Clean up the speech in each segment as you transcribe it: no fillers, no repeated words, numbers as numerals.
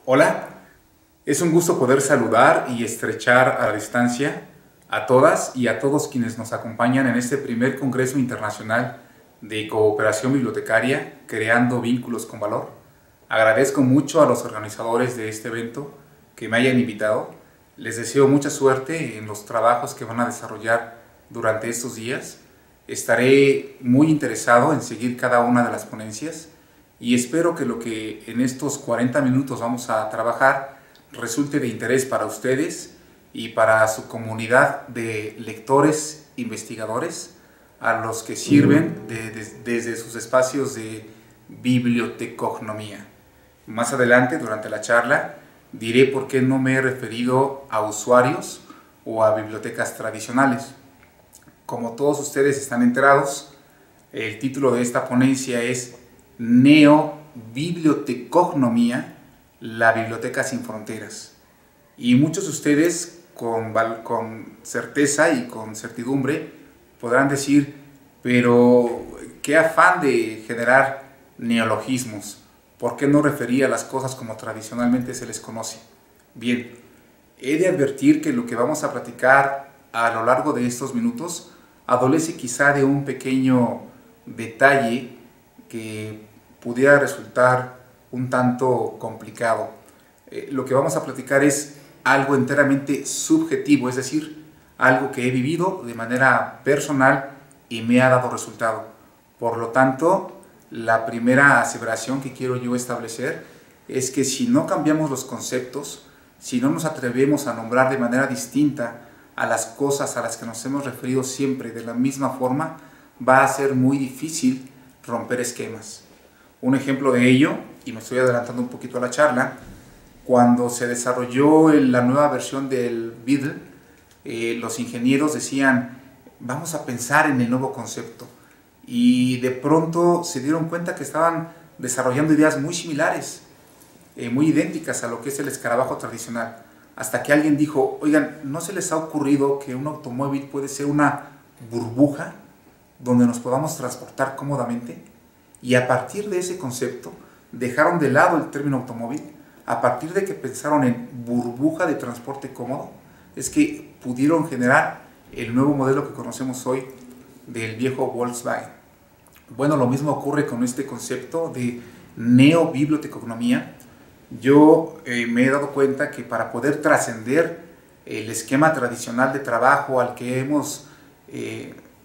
Hola, es un gusto poder saludar y estrechar a la distancia a todas y a todos quienes nos acompañan en este primer Congreso Internacional de Cooperación Bibliotecaria, Creando Vínculos con Valor. Agradezco mucho a los organizadores de este evento que me hayan invitado. Les deseo mucha suerte en los trabajos que van a desarrollar durante estos días. Estaré muy interesado en seguir cada una de las ponencias y espero que lo que en estos 40 minutos vamos a trabajar resulte de interés para ustedes y para su comunidad de lectores, investigadores, a los que sirven desde sus espacios de bibliotecognomía. Más adelante, durante la charla, diré por qué no me he referido a usuarios o a bibliotecas tradicionales. Como todos ustedes están enterados, el título de esta ponencia es Neobibliotecognomía, la biblioteca sin fronteras. Y muchos de ustedes con certeza y con certidumbre podrán decir, pero qué afán de generar neologismos, ¿por qué no referir a las cosas como tradicionalmente se les conoce? Bien, he de advertir que lo que vamos a platicar a lo largo de estos minutos adolece quizá de un pequeño detalle que pudiera resultar un tanto complicado. Lo que vamos a platicar es algo enteramente subjetivo, es decir, algo que he vivido de manera personal y me ha dado resultado. Por lo tanto, la primera aseveración que quiero yo establecer es que si no cambiamos los conceptos, si no nos atrevemos a nombrar de manera distinta a las cosas a las que nos hemos referido siempre de la misma forma, va a ser muy difícil romper esquemas. Un ejemplo de ello, y me estoy adelantando un poquito a la charla, cuando se desarrolló la nueva versión del Beatle, los ingenieros decían, vamos a pensar en el nuevo concepto. Y de pronto se dieron cuenta que estaban desarrollando ideas muy similares, muy idénticas a lo que es el escarabajo tradicional. Hasta que alguien dijo, oigan, ¿no se les ha ocurrido que un automóvil puede ser una burbuja donde nos podamos transportar cómodamente? Y a partir de ese concepto, dejaron de lado el término automóvil. A partir de que pensaron en burbuja de transporte cómodo, es que pudieron generar el nuevo modelo que conocemos hoy del viejo Volkswagen. Bueno, lo mismo ocurre con este concepto de neobibliotecognomía. Yo me he dado cuenta que para poder trascender el esquema tradicional de trabajo al que hemos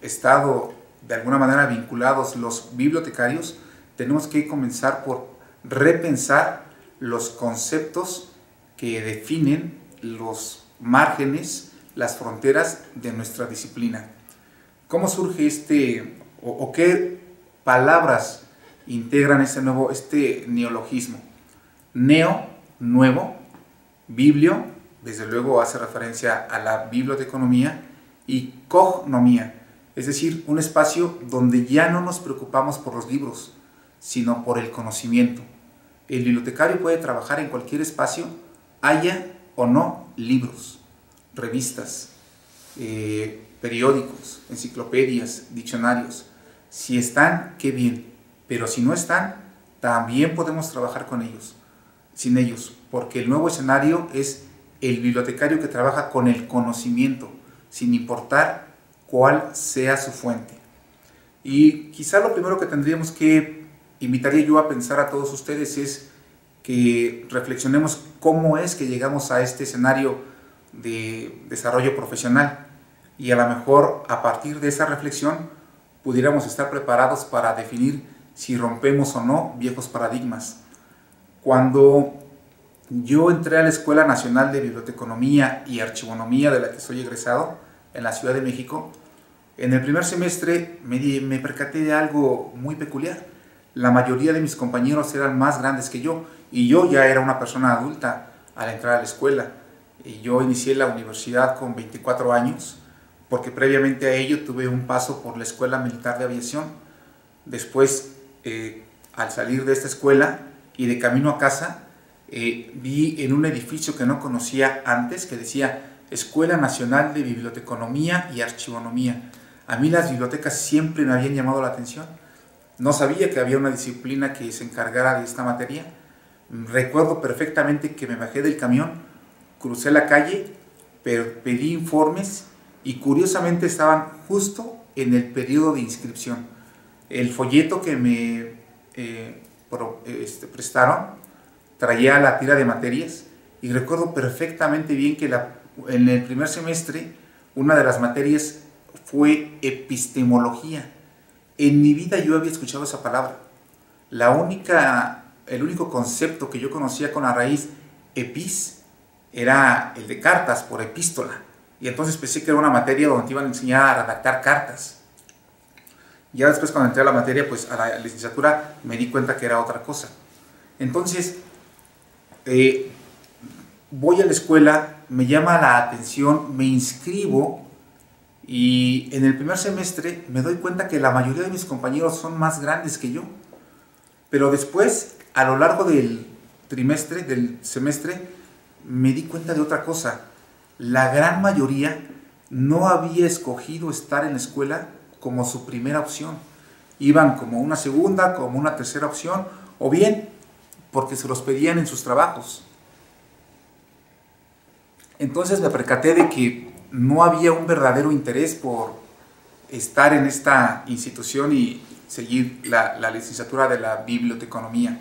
estado de alguna manera vinculados los bibliotecarios, tenemos que comenzar por repensar los conceptos que definen los márgenes, las fronteras de nuestra disciplina. ¿Cómo surge o qué palabras integran este neologismo? Neo, nuevo, biblio, desde luego hace referencia a la biblioteconomía, y cognomía, es decir, un espacio donde ya no nos preocupamos por los libros, sino por el conocimiento. El bibliotecario puede trabajar en cualquier espacio, haya o no libros, revistas, periódicos, enciclopedias, diccionarios. Si están, qué bien, pero si no están, también podemos trabajar sin ellos, porque el nuevo escenario es el bibliotecario que trabaja con el conocimiento, sin importar cuál sea su fuente. Y quizá lo primero que tendríamos que invitaría yo a pensar a todos ustedes es que reflexionemos cómo es que llegamos a este escenario de desarrollo profesional, y a lo mejor a partir de esa reflexión pudiéramos estar preparados para definir si rompemos o no viejos paradigmas. Cuando yo entré a la Escuela Nacional de Biblioteconomía y Archivonomía, de la que soy egresado, en la Ciudad de México, en el primer semestre me percaté de algo muy peculiar. La mayoría de mis compañeros eran más grandes que yo, y yo ya era una persona adulta al entrar a la escuela. Y yo inicié la universidad con 24 años, porque previamente a ello tuve un paso por la Escuela Militar de Aviación. Después, al salir de esta escuela y de camino a casa, vi en un edificio que no conocía antes, que decía Escuela Nacional de Biblioteconomía y Archivonomía. A mí las bibliotecas siempre me habían llamado la atención. No sabía que había una disciplina que se encargara de esta materia, Recuerdo perfectamente que me bajé del camión, crucé la calle, pedí informes y curiosamente estaban justo en el periodo de inscripción. El folleto que me prestaron traía la tira de materias y recuerdo perfectamente bien que en el primer semestre una de las materias fue epistemología. En mi vida yo había escuchado esa palabra. El único concepto que yo conocía con la raíz epis era el de cartas, por epístola. Y entonces pensé que era una materia donde te iban a enseñar a redactar cartas. Ya después, cuando entré a la materia, pues a la licenciatura, me di cuenta que era otra cosa. Entonces, voy a la escuela, me llama la atención, me inscribo y en el primer semestre me doy cuenta que la mayoría de mis compañeros son más grandes que yo. Pero después, a lo largo del semestre, me di cuenta de otra cosa. La gran mayoría no había escogido estar en la escuela como su primera opción. Iban como una segunda, como una tercera opción, o bien porque se los pedían en sus trabajos. Entonces me percaté de que no había un verdadero interés por estar en esta institución y seguir la licenciatura de la biblioteconomía.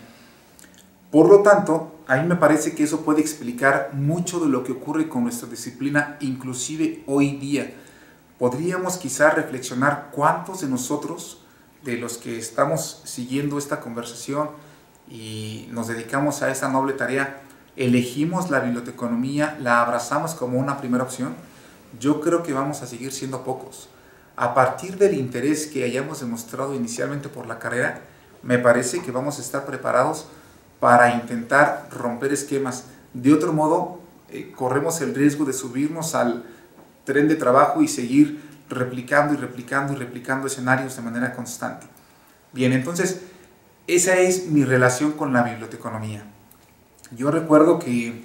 Por lo tanto, a mí me parece que eso puede explicar mucho de lo que ocurre con nuestra disciplina, inclusive hoy día. Podríamos quizá reflexionar cuántos de nosotros, de los que estamos siguiendo esta conversación y nos dedicamos a esa noble tarea, elegimos la biblioteconomía, la abrazamos como una primera opción. Yo creo que vamos a seguir siendo pocos. A partir del interés que hayamos demostrado inicialmente por la carrera, me parece que vamos a estar preparados para intentar romper esquemas. De otro modo, corremos el riesgo de subirnos al tren de trabajo y seguir replicando y replicando y replicando escenarios de manera constante. Bien, entonces, esa es mi relación con la biblioteconomía. Yo recuerdo que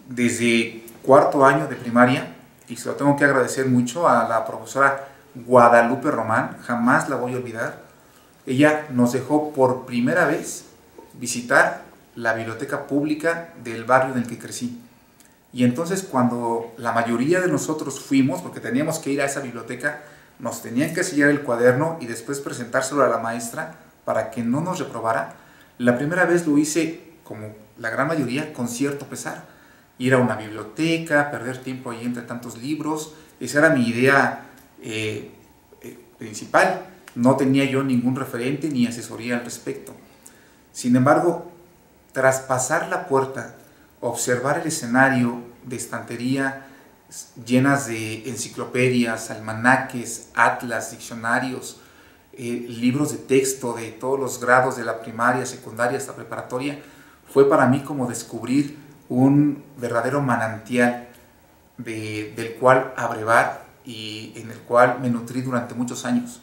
desde cuarto año de primaria, y se lo tengo que agradecer mucho a la profesora Guadalupe Román, jamás la voy a olvidar, ella nos dejó por primera vez visitar la biblioteca pública del barrio en el que crecí. Y entonces cuando la mayoría de nosotros fuimos, porque teníamos que ir a esa biblioteca, nos tenían que sellar el cuaderno y después presentárselo a la maestra para que no nos reprobara. La primera vez lo hice, como la gran mayoría, con cierto pesar. Ir a una biblioteca, perder tiempo ahí entre tantos libros, esa era mi idea principal. No tenía yo ningún referente ni asesoría al respecto. Sin embargo, tras pasar la puerta, observar el escenario de estantería llenas de enciclopedias, almanaques, atlas, diccionarios, libros de texto de todos los grados de la primaria, secundaria hasta preparatoria, fue para mí como descubrir un verdadero manantial del cual abrevar y en el cual me nutrí durante muchos años.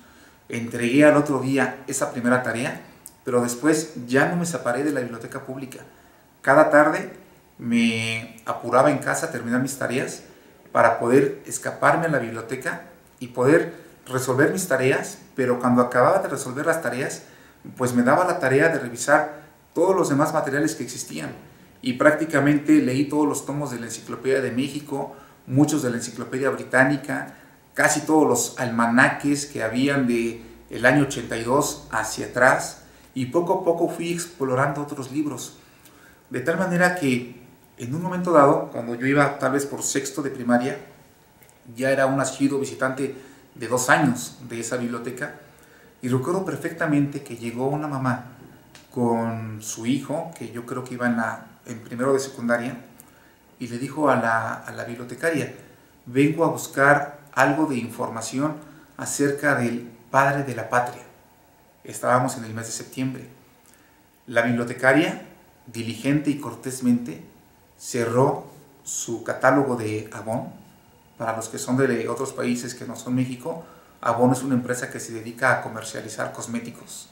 Entregué al otro día esa primera tarea, pero después ya no me separé de la biblioteca pública. Cada tarde me apuraba en casa a terminar mis tareas para poder escaparme a la biblioteca y poder resolver mis tareas, pero cuando acababa de resolver las tareas, pues me daba la tarea de revisar todos los demás materiales que existían. Y prácticamente leí todos los tomos de la Enciclopedia de México, muchos de la Enciclopedia Británica, casi todos los almanaques que habían de el año 82 hacia atrás, y poco a poco fui explorando otros libros. De tal manera que en un momento dado, cuando yo iba tal vez por sexto de primaria, ya era un asiduo visitante de 2 años de esa biblioteca, y recuerdo perfectamente que llegó una mamá con su hijo, que yo creo que iba en primero de secundaria, y le dijo a la bibliotecaria: vengo a buscar algo de información acerca del padre de la patria. Estábamos en el mes de septiembre. La bibliotecaria, diligente y cortésmente, cerró su catálogo de Avon. Para los que son de otros países que no son México, Avon es una empresa que se dedica a comercializar cosméticos.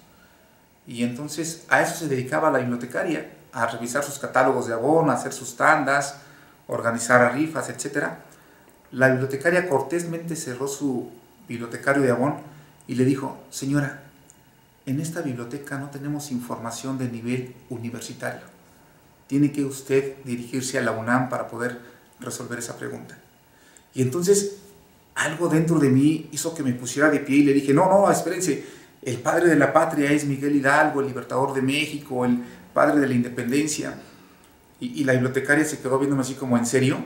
Y entonces a eso se dedicaba la bibliotecaria, a revisar sus catálogos de Avon, a hacer sus tandas, organizar rifas, etc. La bibliotecaria cortésmente cerró su bibliotecario de Avon y le dijo: señora, en esta biblioteca no tenemos información de nivel universitario. tiene que usted dirigirse a la UNAM para poder resolver esa pregunta. Y entonces algo dentro de mí hizo que me pusiera de pie y le dije, no, espérense, el padre de la patria es Miguel Hidalgo, el libertador de México, el padre de la independencia. Y la bibliotecaria se quedó viéndome así como, ¿en serio?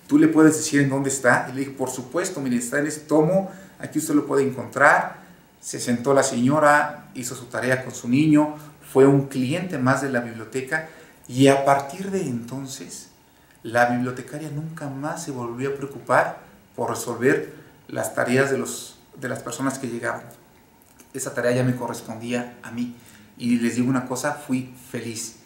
¿Tú le puedes decir en dónde está? Y le dije, por supuesto, mire, está en ese tomo, aquí usted lo puede encontrar. Se sentó la señora, hizo su tarea con su niño, fue un cliente más de la biblioteca, y a partir de entonces la bibliotecaria nunca más se volvió a preocupar por resolver las tareas de las personas que llegaban. Esa tarea ya me correspondía a mí, y les digo una cosa, fui feliz,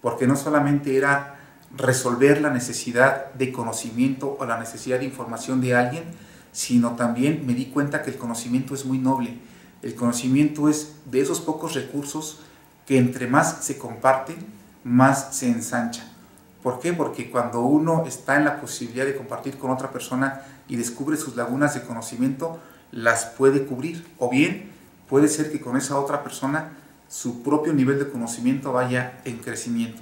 porque no solamente era resolver la necesidad de conocimiento o la necesidad de información de alguien, sino también me di cuenta que el conocimiento es muy noble. El conocimiento es de esos pocos recursos que entre más se comparten, más se ensancha. ¿Por qué? Porque cuando uno está en la posibilidad de compartir con otra persona y descubre sus lagunas de conocimiento, las puede cubrir. O bien puede ser que con esa otra persona su propio nivel de conocimiento vaya en crecimiento.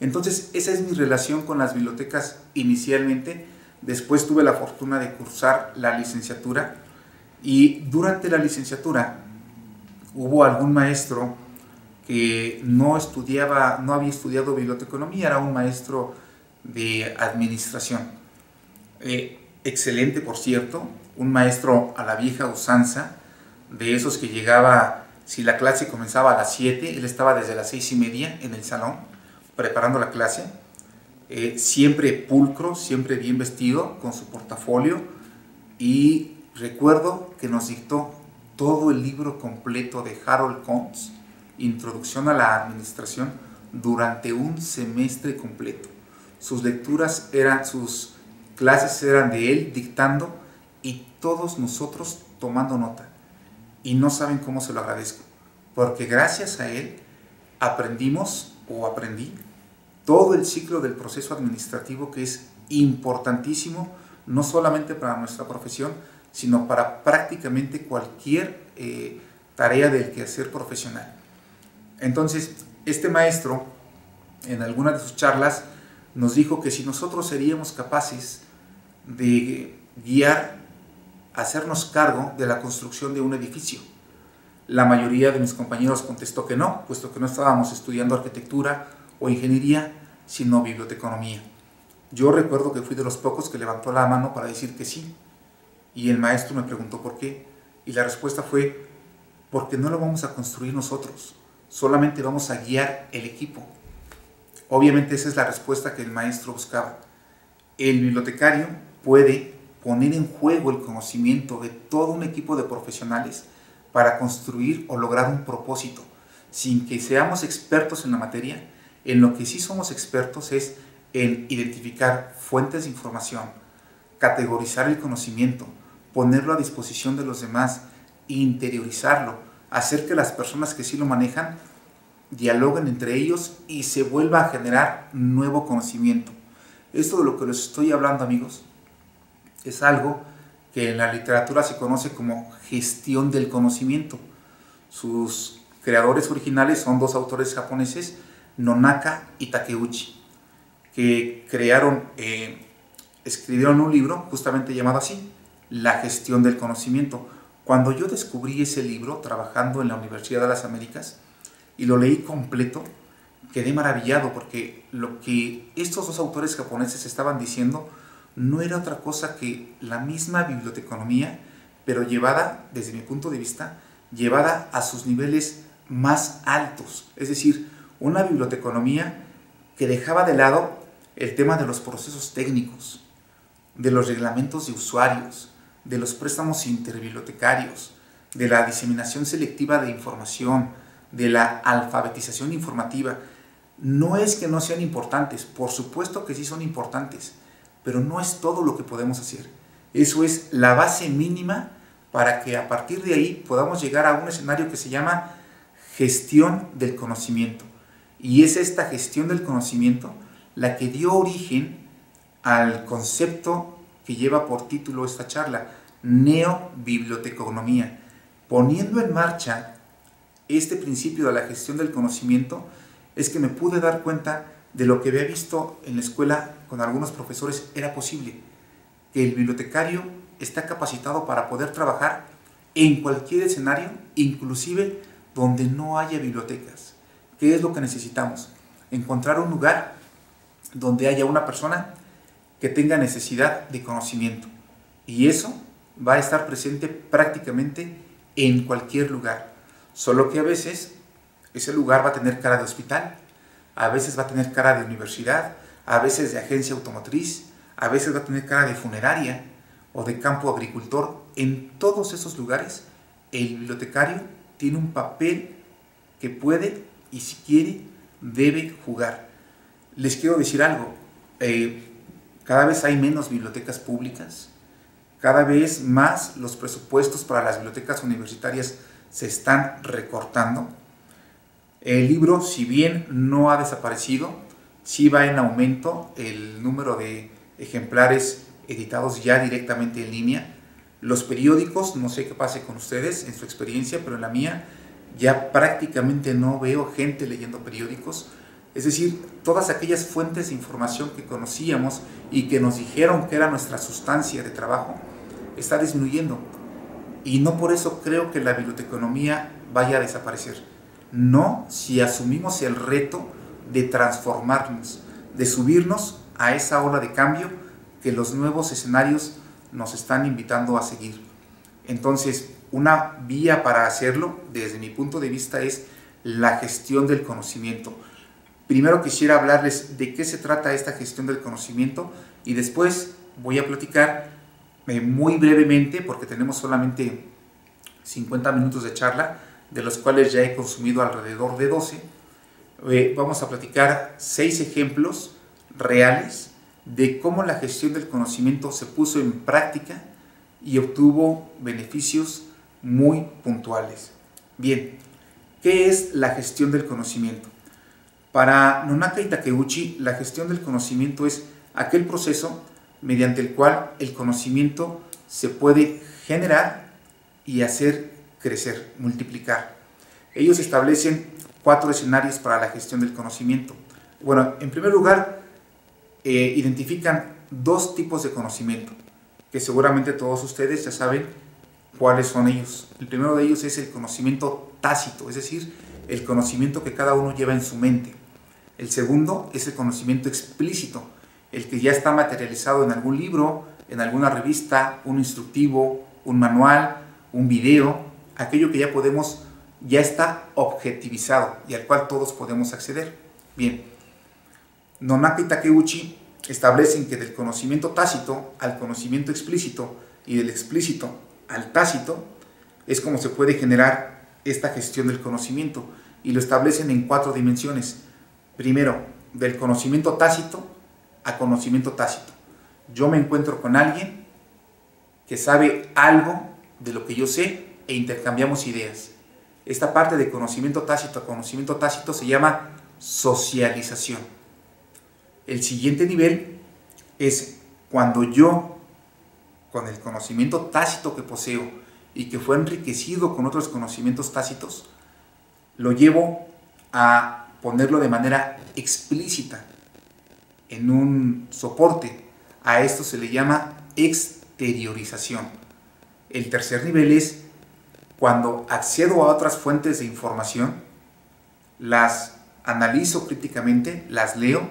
Entonces, esa es mi relación con las bibliotecas inicialmente. Después tuve la fortuna de cursar la licenciatura, y durante la licenciatura hubo algún maestro que no había estudiado biblioteconomía, era un maestro de administración. Excelente, por cierto, un maestro a la vieja usanza, de esos que llegaba, si la clase comenzaba a las 7, él estaba desde las 6:30 en el salón, preparando la clase, siempre pulcro, siempre bien vestido, con su portafolio, y recuerdo que nos dictó todo el libro completo de Harold Kuntz, Introducción a la Administración, durante un semestre completo. Sus clases eran de él dictando y todos nosotros tomando nota. Y no saben cómo se lo agradezco, porque gracias a él aprendí todo el ciclo del proceso administrativo, que es importantísimo, no solamente para nuestra profesión, sino para prácticamente cualquier tarea del quehacer profesional. Entonces, este maestro, en alguna de sus charlas, nos dijo que si nosotros seríamos capaces de hacernos cargo de la construcción de un edificio. La mayoría de mis compañeros contestó que no, puesto que no estábamos estudiando arquitectura o ingeniería, sino biblioteconomía. Yo recuerdo que fui de los pocos que levantó la mano para decir que sí, y el maestro me preguntó por qué, y la respuesta fue, porque no lo vamos a construir nosotros, solamente vamos a guiar el equipo. Obviamente esa es la respuesta que el maestro buscaba. El bibliotecario puede poner en juego el conocimiento de todo un equipo de profesionales para construir o lograr un propósito, sin que seamos expertos en la materia. En lo que sí somos expertos es en identificar fuentes de información, categorizar el conocimiento, ponerlo a disposición de los demás, interiorizarlo, hacer que las personas que sí lo manejan dialoguen entre ellos y se vuelva a generar nuevo conocimiento. Esto de lo que les estoy hablando, amigos, es algo que en la literatura se conoce como gestión del conocimiento. Sus creadores originales son dos autores japoneses, Nonaka y Takeuchi, que escribieron un libro justamente llamado así, La gestión del conocimiento. Cuando yo descubrí ese libro trabajando en la Universidad de las Américas y lo leí completo, quedé maravillado, porque lo que estos dos autores japoneses estaban diciendo no era otra cosa que la misma biblioteconomía, pero llevada, desde mi punto de vista, llevada a sus niveles más altos. Es decir, una biblioteconomía que dejaba de lado el tema de los procesos técnicos, de los reglamentos de usuarios, de los préstamos interbibliotecarios, de la diseminación selectiva de información, de la alfabetización informativa. No es que no sean importantes, por supuesto que sí son importantes, pero no es todo lo que podemos hacer. Eso es la base mínima para que a partir de ahí podamos llegar a un escenario que se llama gestión del conocimiento. Y es esta gestión del conocimiento la que dio origen al concepto que lleva por título esta charla, neobiblioteconomía. Poniendo en marcha este principio de la gestión del conocimiento, es que me pude dar cuenta de lo que había visto en la escuela con algunos profesores, era posible que el bibliotecario está capacitado para poder trabajar en cualquier escenario, inclusive donde no haya bibliotecas. ¿Qué es lo que necesitamos? Encontrar un lugar donde haya una persona que tenga necesidad de conocimiento. Y eso va a estar presente prácticamente en cualquier lugar. Solo que a veces ese lugar va a tener cara de hospital, a veces va a tener cara de universidad, a veces de agencia automotriz, a veces va a tener cara de funeraria o de campo agricultor. En todos esos lugares el bibliotecario tiene un papel que puede y si quiere debe jugar. Les quiero decir algo, cada vez hay menos bibliotecas públicas, cada vez más los presupuestos para las bibliotecas universitarias se están recortando. El libro, si bien no ha desaparecido, sí va en aumento el número de ejemplares editados ya directamente en línea. Los periódicos, no sé qué pase con ustedes en su experiencia, pero en la mía ya prácticamente no veo gente leyendo periódicos. Es decir, todas aquellas fuentes de información que conocíamos y que nos dijeron que era nuestra sustancia de trabajo, está disminuyendo. Y no por eso creo que la biblioteconomía vaya a desaparecer. No, si asumimos el reto de transformarnos, de subirnos a esa ola de cambio que los nuevos escenarios nos están invitando a seguir. Entonces, una vía para hacerlo, desde mi punto de vista, es la gestión del conocimiento. Primero quisiera hablarles de qué se trata esta gestión del conocimiento y después voy a platicar muy brevemente, porque tenemos solamente 50 minutos de charla, de los cuales ya he consumido alrededor de 12. Vamos a platicar 6 ejemplos reales de cómo la gestión del conocimiento se puso en práctica y obtuvo beneficios muy puntuales. Bien, ¿qué es la gestión del conocimiento? Para Nonaka y Takeuchi, la gestión del conocimiento es aquel proceso mediante el cual el conocimiento se puede generar y hacer crecer, multiplicar. Ellos establecen 4 escenarios para la gestión del conocimiento. Bueno, en primer lugar, identifican 2 tipos de conocimiento, que seguramente todos ustedes ya saben cuáles son ellos. El primero de ellos es el conocimiento tácito, es decir, el conocimiento que cada uno lleva en su mente. El segundo es el conocimiento explícito, el que ya está materializado en algún libro, en alguna revista, un instructivo, un manual, un video, aquello que ya está objetivizado y al cual todos podemos acceder. Bien, Nonaka y Takeuchi establecen que del conocimiento tácito al conocimiento explícito y del explícito al tácito es como se puede generar esta gestión del conocimiento, y lo establecen en 4 dimensiones. Primero, del conocimiento tácito a conocimiento tácito. Yo me encuentro con alguien que sabe algo de lo que yo sé e intercambiamos ideas. Esta parte de conocimiento tácito a conocimiento tácito se llama socialización. El siguiente nivel es cuando yo, con el conocimiento tácito que poseo y que fue enriquecido con otros conocimientos tácitos, lo llevo a ponerlo de manera explícita en un soporte. A esto se le llama exteriorización. El tercer nivel es cuando accedo a otras fuentes de información, las analizo críticamente, las leo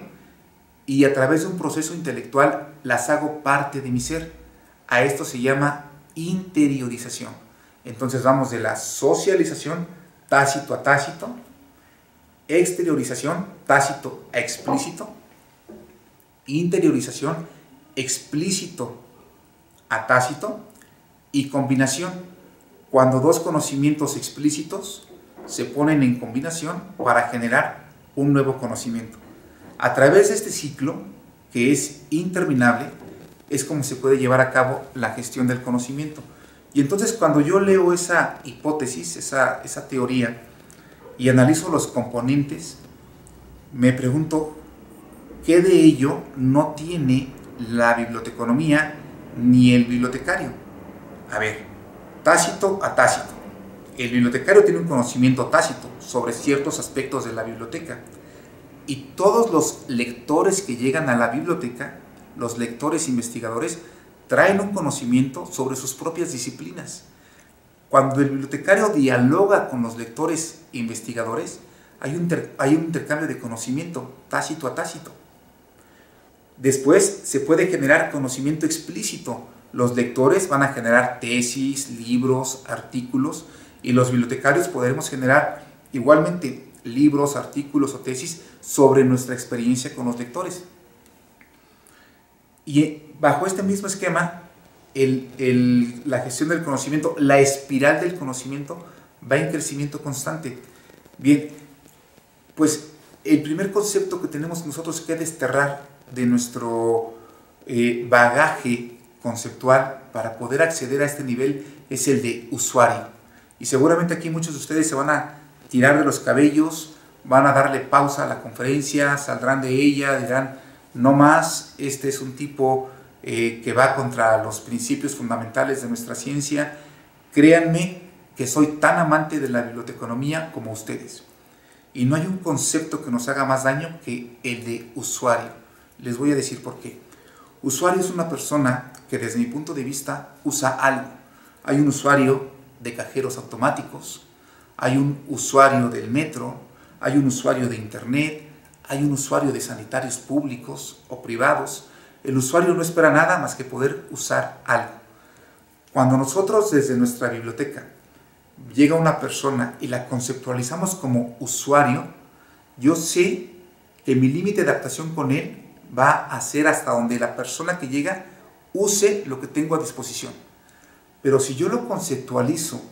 y a través de un proceso intelectual las hago parte de mi ser. A esto se llama interiorización. Entonces vamos de la socialización tácito a tácito, exteriorización tácito a explícito, interiorización explícito a tácito y combinación, cuando 2 conocimientos explícitos se ponen en combinación para generar un nuevo conocimiento. A través de este ciclo, que es interminable, es como se puede llevar a cabo la gestión del conocimiento. Y entonces cuando yo leo esa hipótesis, esa teoría, y analizo los componentes, me pregunto, ¿qué de ello no tiene la biblioteconomía ni el bibliotecario? A ver, tácito a tácito. El bibliotecario tiene un conocimiento tácito sobre ciertos aspectos de la biblioteca. Y todos los lectores que llegan a la biblioteca, los lectores investigadores, traen un conocimiento sobre sus propias disciplinas. Cuando el bibliotecario dialoga con los lectores investigadores, hay un intercambio de conocimiento tácito a tácito. Después se puede generar conocimiento explícito. Los lectores van a generar tesis, libros, artículos, y los bibliotecarios podremos generar igualmente libros, artículos o tesis sobre nuestra experiencia con los lectores. Y bajo este mismo esquema, la gestión del conocimiento, la espiral del conocimiento va en crecimiento constante. Bien, pues el primer concepto que tenemos nosotros que desterrar de nuestro bagaje conceptual para poder acceder a este nivel es el de usuario. Y seguramente aquí muchos de ustedes se van a tirar de los cabellos, van a darle pausa a la conferencia, saldrán de ella, dirán, no más, este es un tipo que va contra los principios fundamentales de nuestra ciencia. Créanme que soy tan amante de la biblioteconomía como ustedes. Y no hay un concepto que nos haga más daño que el de usuario. Les voy a decir por qué. Usuario es una persona que desde mi punto de vista usa algo. Hay un usuario de cajeros automáticos, hay un usuario del metro, hay un usuario de internet, hay un usuario de sanitarios públicos o privados. El usuario no espera nada más que poder usar algo. Cuando nosotros desde nuestra biblioteca llega una persona y la conceptualizamos como usuario, yo sé que mi límite de adaptación con él va a ser hasta donde la persona que llega use lo que tengo a disposición. Pero si yo lo conceptualizo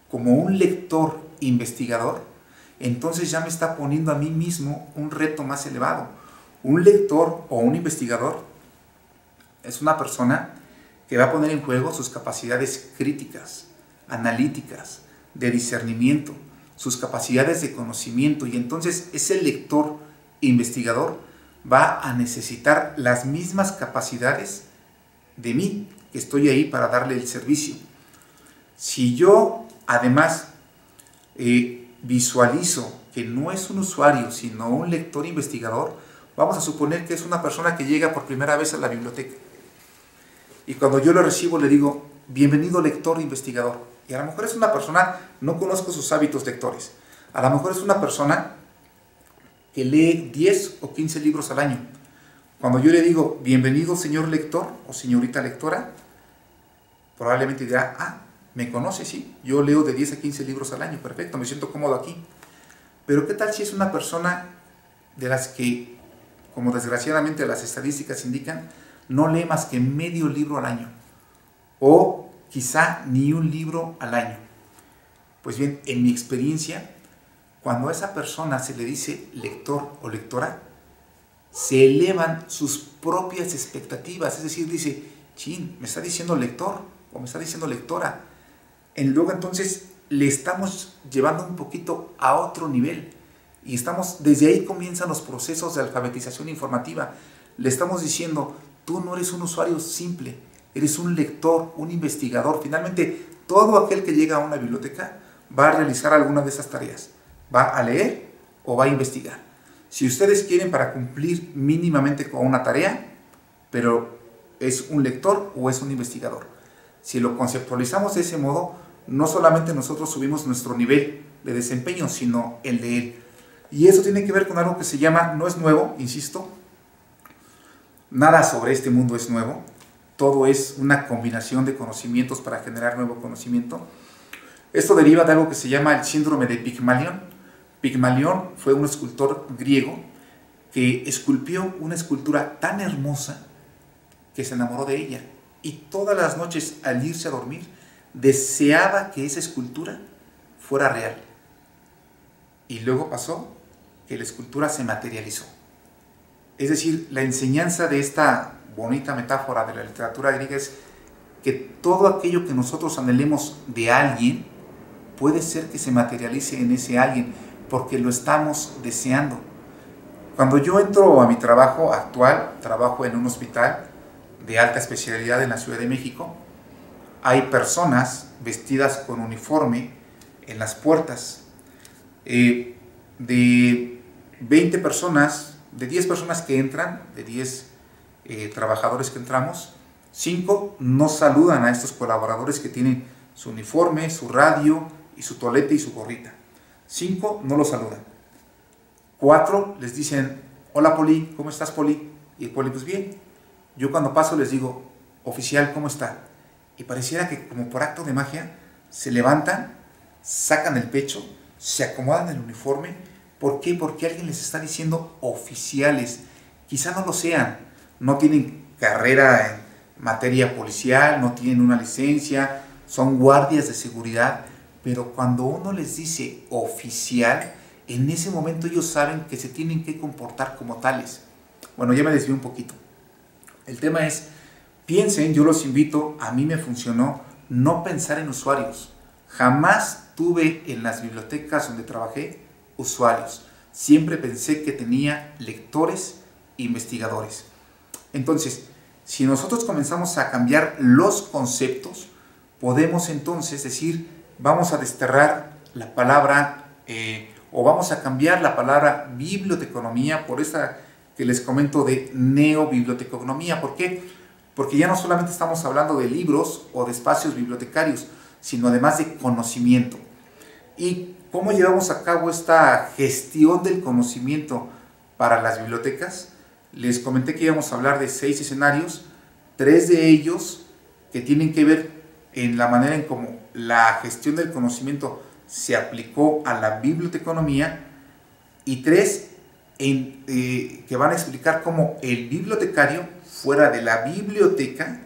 como un lector investigador, entonces ya me está poniendo a mí mismo un reto más elevado. Un lector o un investigador es una persona que va a poner en juego sus capacidades críticas, analíticas, de discernimiento, sus capacidades de conocimiento, y entonces ese lector investigador va a necesitar las mismas capacidades de mí, que estoy ahí para darle el servicio. Si yo además visualizo que no es un usuario, sino un lector investigador, vamos a suponer que es una persona que llega por primera vez a la biblioteca. Y cuando yo lo recibo le digo, bienvenido lector investigador. Y a lo mejor es una persona, no conozco sus hábitos lectores, a lo mejor es una persona que lee 10 o 15 libros al año. Cuando yo le digo, bienvenido señor lector o señorita lectora, probablemente dirá, ah, me conoce, sí, yo leo de 10 a 15 libros al año, perfecto, me siento cómodo aquí. Pero ¿qué tal si es una persona de las que, como desgraciadamente las estadísticas indican, no lee más que medio libro al año? O quizá ni un libro al año. Pues bien, en mi experiencia, cuando a esa persona se le dice lector o lectora, se elevan sus propias expectativas. Es decir, dice, chin, me está diciendo lector o me está diciendo lectora. Luego entonces le estamos llevando un poquito a otro nivel. Y desde ahí comienzan los procesos de alfabetización informativa. Le estamos diciendo, tú no eres un usuario simple, eres un lector, un investigador. Finalmente, todo aquel que llega a una biblioteca va a realizar alguna de esas tareas. Va a leer o va a investigar. Si ustedes quieren para cumplir mínimamente con una tarea, pero es un lector o es un investigador. Si lo conceptualizamos de ese modo, no solamente nosotros subimos nuestro nivel de desempeño, sino el de él. Y eso tiene que ver con algo que se llama, no es nuevo, insisto, nada sobre este mundo es nuevo, todo es una combinación de conocimientos para generar nuevo conocimiento. Esto deriva de algo que se llama el síndrome de Pigmalión. Pigmalión fue un escultor griego que esculpió una escultura tan hermosa que se enamoró de ella, y todas las noches al irse a dormir deseaba que esa escultura fuera real. Y luego pasó que la escultura se materializó. Es decir, la enseñanza de esta bonita metáfora de la literatura griega es que todo aquello que nosotros anhelemos de alguien puede ser que se materialice en ese alguien, porque lo estamos deseando. Cuando yo entro a mi trabajo actual, trabajo en un hospital de alta especialidad en la Ciudad de México, hay personas vestidas con uniforme en las puertas. De 20 personas, de 10 personas que entran, de 10 trabajadores que entramos, 5 no saludan a estos colaboradores que tienen su uniforme, su radio y su tolete y su gorrita. 5 no los saludan. 4 les dicen, hola Poli, ¿cómo estás Poli? Y el Poli, pues bien. Yo cuando paso les digo, oficial, ¿cómo está? Y pareciera que como por acto de magia se levantan, sacan el pecho, se acomodan el uniforme. ¿Por qué? Porque alguien les está diciendo oficiales. Quizá no lo sean, no tienen carrera en materia policial, no tienen una licencia, son guardias de seguridad, pero cuando uno les dice oficial, en ese momento ellos saben que se tienen que comportar como tales. Bueno, ya me desvié un poquito. El tema es, piensen, yo los invito, a mí me funcionó no pensar en usuarios. Jamás tuve en las bibliotecas donde trabajé usuarios. Siempre pensé que tenía lectores e investigadores. Entonces, si nosotros comenzamos a cambiar los conceptos, podemos entonces decir, vamos a desterrar la palabra o vamos a cambiar la palabra biblioteconomía por esta que les comento de neobiblioteconomía. ¿Por qué? Porque ya no solamente estamos hablando de libros o de espacios bibliotecarios, sino además de conocimiento. ¿Y cómo llevamos a cabo esta gestión del conocimiento para las bibliotecas? Les comenté que íbamos a hablar de 6 escenarios, 3 de ellos que tienen que ver en la manera en cómo la gestión del conocimiento se aplicó a la biblioteconomía, y 3 que van a explicar cómo el bibliotecario fuera de la biblioteca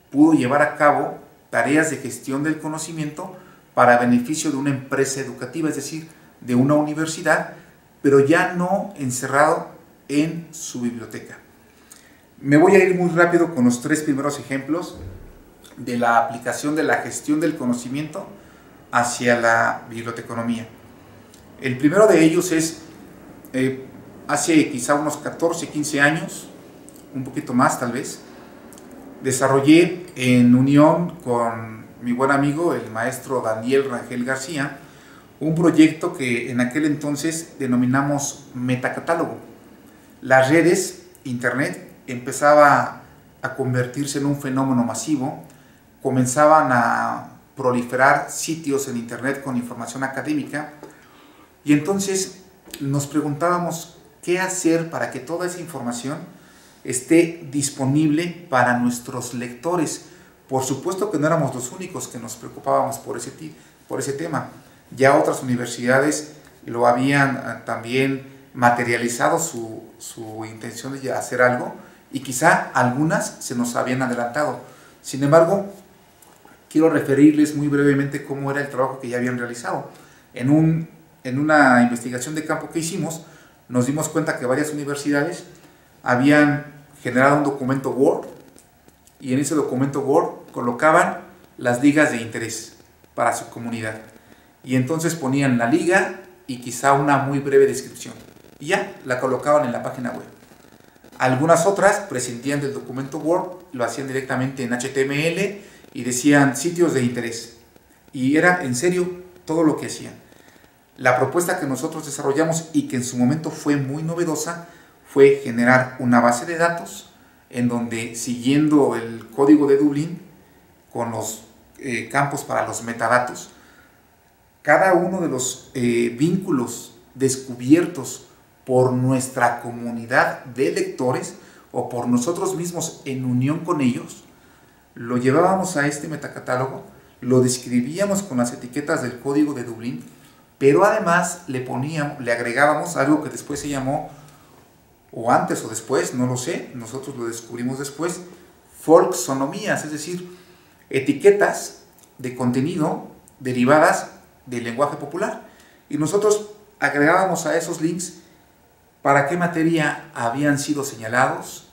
pudo llevar a cabo tareas de gestión del conocimiento para beneficio de una empresa educativa, es decir, de una universidad, pero ya no encerrado en su biblioteca. Me voy a ir muy rápido con los 3 primeros ejemplos de la aplicación de la gestión del conocimiento hacia la biblioteconomía. El primero de ellos es, hace quizá unos 14, 15 años, un poquito más tal vez, desarrollé en unión con mi buen amigo, el maestro Daniel Rangel García, un proyecto que en aquel entonces denominamos Metacatálogo. Las redes, internet, empezaba a convertirse en un fenómeno masivo, comenzaban a proliferar sitios en internet con información académica, y entonces nos preguntábamos qué hacer para que toda esa información esté disponible para nuestros lectores. Por supuesto que no éramos los únicos que nos preocupábamos por ese tema. Ya otras universidades lo habían también materializado su intención de hacer algo, y quizá algunas se nos habían adelantado. Sin embargo, quiero referirles muy brevemente cómo era el trabajo que ya habían realizado. En una investigación de campo que hicimos, nos dimos cuenta que varias universidades habían generado un documento Word, y en ese documento Word colocaban las ligas de interés para su comunidad. Y entonces ponían la liga y quizá una muy breve descripción. Y ya la colocaban en la página web. Algunas otras prescindían del documento Word, lo hacían directamente en HTML y decían sitios de interés. Y era en serio todo lo que hacían. La propuesta que nosotros desarrollamos y que en su momento fue muy novedosa fue generar una base de datos en donde, siguiendo el código de Dublín con los campos para los metadatos, cada uno de los vínculos descubiertos por nuestra comunidad de lectores o por nosotros mismos en unión con ellos, lo llevábamos a este metacatálogo, lo describíamos con las etiquetas del código de Dublín, pero además le agregábamos algo que después se llamó, o antes o después, no lo sé, nosotros lo descubrimos después, folksonomías, es decir, etiquetas de contenido derivadas del lenguaje popular. Y nosotros agregábamos a esos links para qué materia habían sido señalados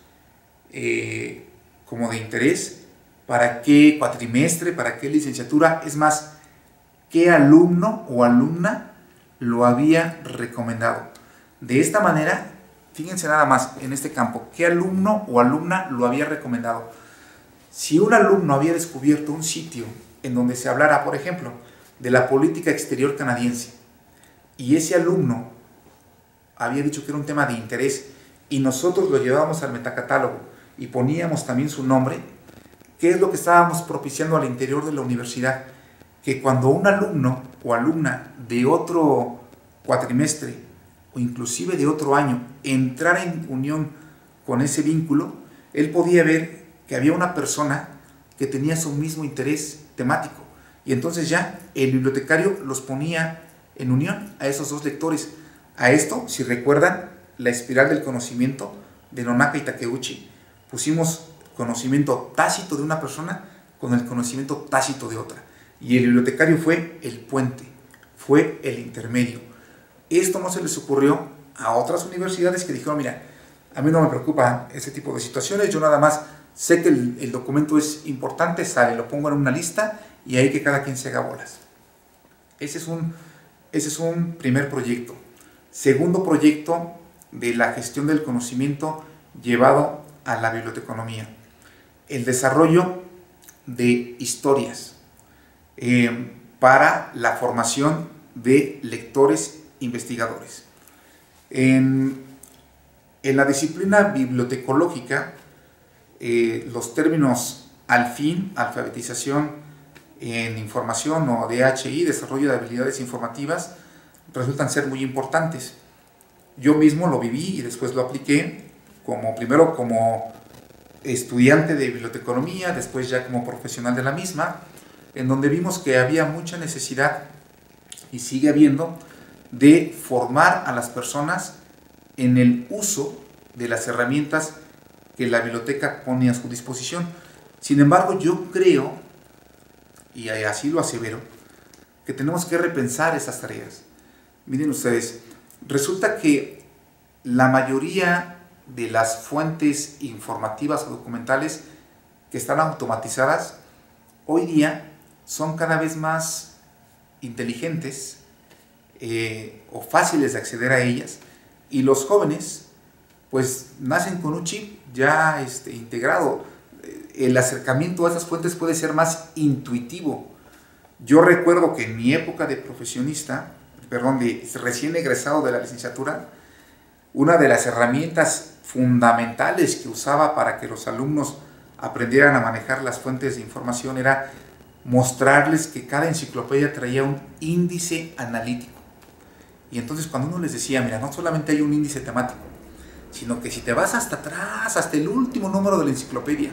como de interés, para qué cuatrimestre, para qué licenciatura, es más, qué alumno o alumna lo había recomendado. De esta manera, fíjense nada más en este campo, qué alumno o alumna lo había recomendado. Si un alumno había descubierto un sitio en donde se hablara, por ejemplo, de la política exterior canadiense, y ese alumno había dicho que era un tema de interés y nosotros lo llevábamos al metacatálogo y poníamos también su nombre, ¿qué es lo que estábamos propiciando al interior de la universidad? Que cuando un alumno o alumna de otro cuatrimestre o inclusive de otro año entrara en unión con ese vínculo, él podía ver que había una persona que tenía su mismo interés temático. Y entonces ya el bibliotecario los ponía en unión a esos dos lectores. A esto, si recuerdan, la espiral del conocimiento de Nonaka y Takeuchi. Pusimos conocimiento tácito de una persona con el conocimiento tácito de otra. Y el bibliotecario fue el puente, fue el intermedio. Esto no se les ocurrió a otras universidades que dijeron, mira, a mí no me preocupa ese tipo de situaciones, yo nada más sé que el documento es importante, sale, lo pongo en una lista y ahí que cada quien se haga bolas. Ese es un primer proyecto. Segundo proyecto de la gestión del conocimiento llevado a la biblioteconomía. El desarrollo de historias para la formación de lectores investigadores. En la disciplina bibliotecológica, los términos al fin, alfabetización en información o DHI, desarrollo de habilidades informativas, resultan ser muy importantes. Yo mismo lo viví y después lo apliqué, primero como estudiante de biblioteconomía, después ya como profesional de la misma, en donde vimos que había mucha necesidad, y sigue habiendo, de formar a las personas en el uso de las herramientas que la biblioteca pone a su disposición. Sin embargo, yo creo, y así lo asevero, que tenemos que repensar esas tareas. Miren ustedes, resulta que la mayoría de las fuentes informativas o documentales que están automatizadas hoy día son cada vez más inteligentes o fáciles de acceder a ellas, y los jóvenes pues nacen con un chip ya integrado. El acercamiento a esas fuentes puede ser más intuitivo. Yo recuerdo que en mi época de de recién egresado de la licenciatura, una de las herramientas fundamentales que usaba para que los alumnos aprendieran a manejar las fuentes de información era mostrarles que cada enciclopedia traía un índice analítico. Y entonces cuando uno les decía, mira, no solamente hay un índice temático, sino que si te vas hasta atrás, hasta el último número de la enciclopedia,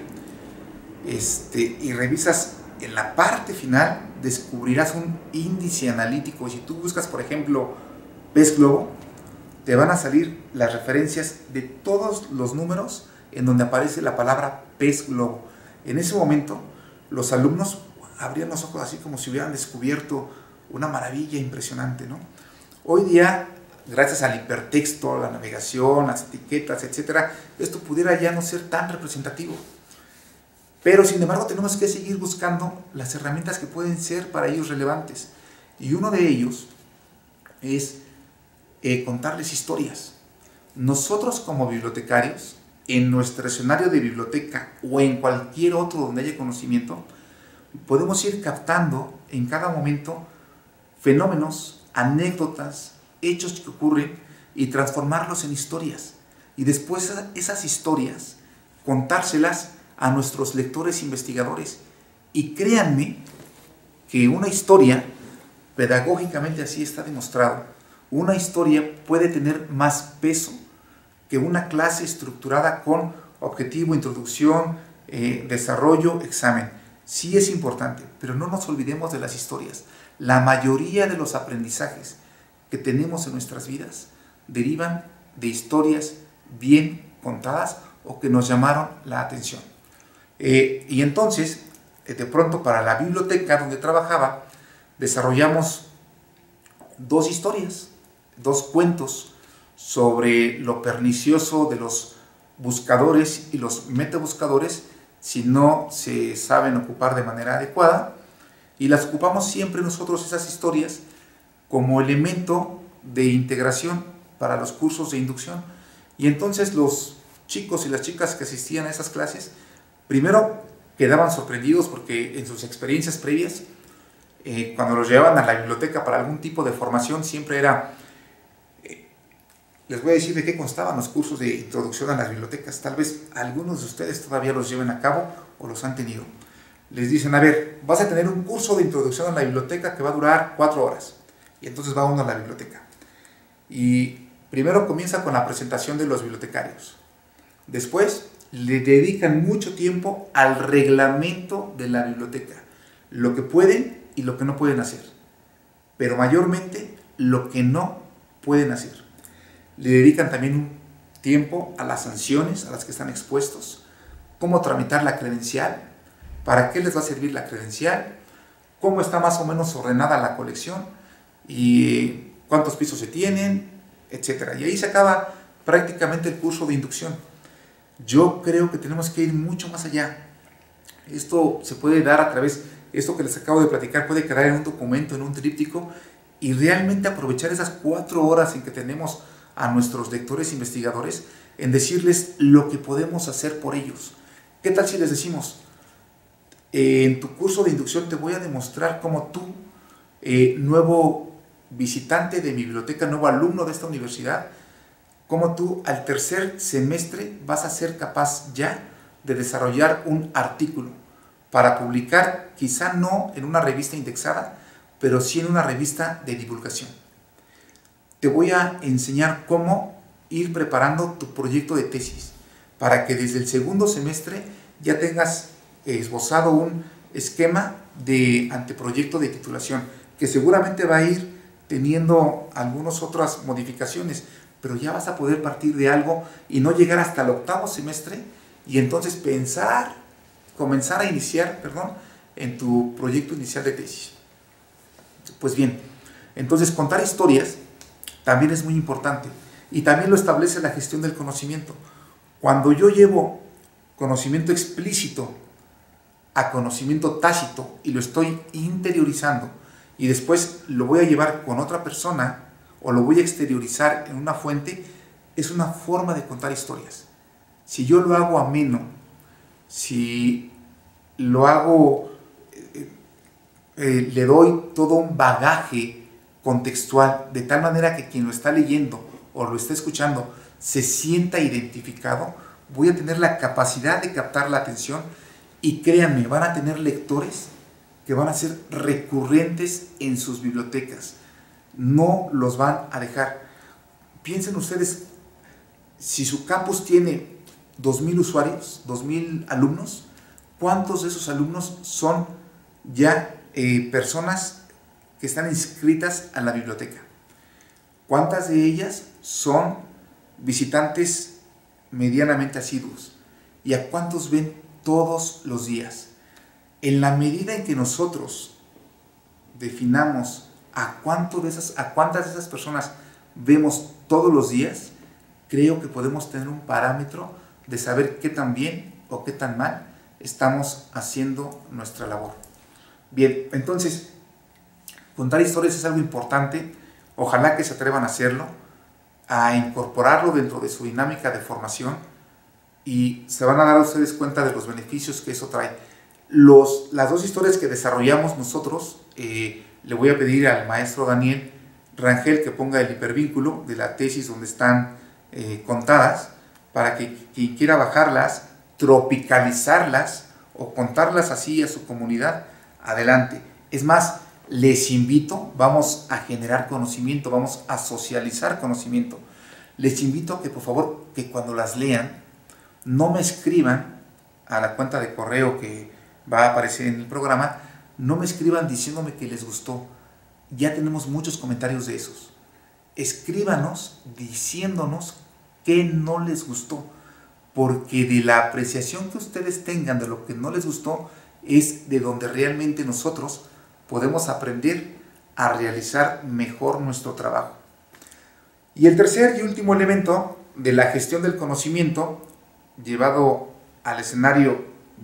y revisas en la parte final, descubrirás un índice analítico. Y si tú buscas, por ejemplo, pez globo, te van a salir las referencias de todos los números en donde aparece la palabra pez globo. En ese momento, los alumnos abrían los ojos así como si hubieran descubierto una maravilla impresionante, ¿no? Hoy día, gracias al hipertexto, la navegación, las etiquetas, etcétera, esto pudiera ya no ser tan representativo. Pero sin embargo tenemos que seguir buscando las herramientas que pueden ser para ellos relevantes. Y uno de ellos es contarles historias. Nosotros como bibliotecarios, en nuestro escenario de biblioteca o en cualquier otro donde haya conocimiento, podemos ir captando en cada momento fenómenos, anécdotas, hechos que ocurren y transformarlos en historias. Y después esas historias, contárselas a nuestros lectores investigadores. Y créanme que una historia, pedagógicamente así está demostrado, una historia puede tener más peso que una clase estructurada con objetivo, introducción, desarrollo, examen. Sí es importante, pero no nos olvidemos de las historias. La mayoría de los aprendizajes que tenemos en nuestras vidas derivan de historias bien contadas o que nos llamaron la atención. Y entonces, de pronto para la biblioteca donde trabajaba, desarrollamos dos historias, dos cuentos sobre lo pernicioso de los buscadores y los metabuscadores si no se saben ocupar de manera adecuada, y las ocupamos siempre nosotros esas historias como elemento de integración para los cursos de inducción. Y entonces los chicos y las chicas que asistían a esas clases primero quedaban sorprendidos porque en sus experiencias previas, cuando los llevaban a la biblioteca para algún tipo de formación, siempre era les voy a decir de qué constaban los cursos de introducción a las bibliotecas. Tal vez algunos de ustedes todavía los lleven a cabo o los han tenido. Les dicen, a ver, vas a tener un curso de introducción a la biblioteca que va a durar 4 horas. Y entonces va uno a la biblioteca. Y primero comienza con la presentación de los bibliotecarios. Después le dedican mucho tiempo al reglamento de la biblioteca. Lo que pueden y lo que no pueden hacer. Pero mayormente lo que no pueden hacer. Le dedican también un tiempo a las sanciones a las que están expuestos, cómo tramitar la credencial, para qué les va a servir la credencial, cómo está más o menos ordenada la colección y cuántos pisos se tienen, etc. Y ahí se acaba prácticamente el curso de inducción. Yo creo que tenemos que ir mucho más allá. Esto se puede dar a través, esto que les acabo de platicar puede quedar en un documento, en un tríptico, y realmente aprovechar esas 4 horas en que tenemos a nuestros lectores investigadores en decirles lo que podemos hacer por ellos. ¿Qué tal si les decimos, en tu curso de inducción te voy a demostrar cómo tú, nuevo visitante de mi biblioteca, nuevo alumno de esta universidad, cómo tú al tercer semestre vas a ser capaz ya de desarrollar un artículo para publicar, quizá no en una revista indexada, pero sí en una revista de divulgación? Te voy a enseñar cómo ir preparando tu proyecto de tesis para que desde el segundo semestre ya tengas esbozado un esquema de anteproyecto de titulación que seguramente va a ir teniendo algunas otras modificaciones, pero ya vas a poder partir de algo y no llegar hasta el 8º semestre y entonces comenzar a iniciar, en tu proyecto inicial de tesis. Pues bien, entonces contar historias también es muy importante y también lo establece la gestión del conocimiento. Cuando yo llevo conocimiento explícito a conocimiento tácito y lo estoy interiorizando y después lo voy a llevar con otra persona o lo voy a exteriorizar en una fuente, es una forma de contar historias. Si yo lo hago ameno, si lo hago, le doy todo un bagaje contextual, de tal manera que quien lo está leyendo o lo está escuchando se sienta identificado, voy a tener la capacidad de captar la atención y créanme, van a tener lectores que van a ser recurrentes en sus bibliotecas. No los van a dejar. Piensen ustedes, si su campus tiene 2,000 usuarios, 2,000 alumnos, ¿cuántos de esos alumnos son ya personas que están inscritas a la biblioteca? ¿Cuántas de ellas son visitantes medianamente asiduos? ¿Y a cuántos ven todos los días? En la medida en que nosotros definamos a cuántas de esas personas vemos todos los días, creo que podemos tener un parámetro de saber qué tan bien o qué tan mal estamos haciendo nuestra labor. Bien, entonces, contar historias es algo importante. Ojalá que se atrevan a hacerlo, a incorporarlo dentro de su dinámica de formación y se van a dar a ustedes cuenta de los beneficios que eso trae. Las 2 historias que desarrollamos nosotros, le voy a pedir al maestro Daniel Rangel que ponga el hipervínculo de la tesis donde están contadas, para que quien quiera bajarlas, tropicalizarlas o contarlas así a su comunidad, adelante. Es más, les invito, vamos a generar conocimiento, vamos a socializar conocimiento. Les invito a que por favor, que cuando las lean, no me escriban a la cuenta de correo que va a aparecer en el programa, no me escriban diciéndome que les gustó. Ya tenemos muchos comentarios de esos. Escríbanos diciéndonos que no les gustó, porque de la apreciación que ustedes tengan de lo que no les gustó es de donde realmente nosotros podemos aprender a realizar mejor nuestro trabajo. Y el tercer y último elemento de la gestión del conocimiento llevado al escenario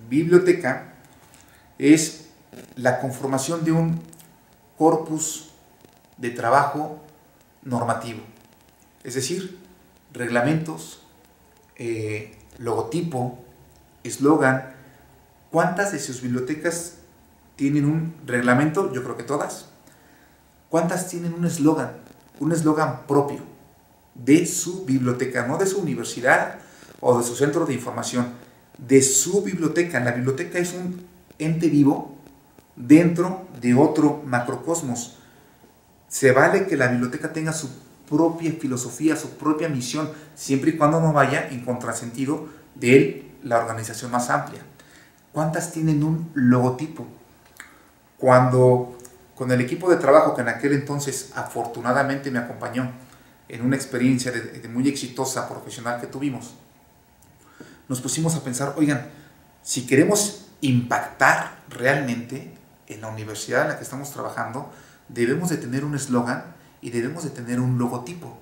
biblioteca es la conformación de un corpus de trabajo normativo, es decir, reglamentos, logotipo, eslogan. ¿Cuántas de sus bibliotecas tienen un reglamento? Yo creo que todas. ¿Cuántas tienen un eslogan propio? de su biblioteca, no de su universidad o de su centro de información, de su biblioteca. La biblioteca es un ente vivo dentro de otro macrocosmos. Se vale que la biblioteca tenga su propia filosofía, su propia misión, siempre y cuando no vaya en contrasentido de la organización más amplia. ¿Cuántas tienen un logotipo? Cuando con el equipo de trabajo que en aquel entonces afortunadamente me acompañó en una experiencia de muy exitosa profesional que tuvimos, nos pusimos a pensar, oigan, si queremos impactar realmente en la universidad en la que estamos trabajando, debemos de tener un eslogan y debemos de tener un logotipo.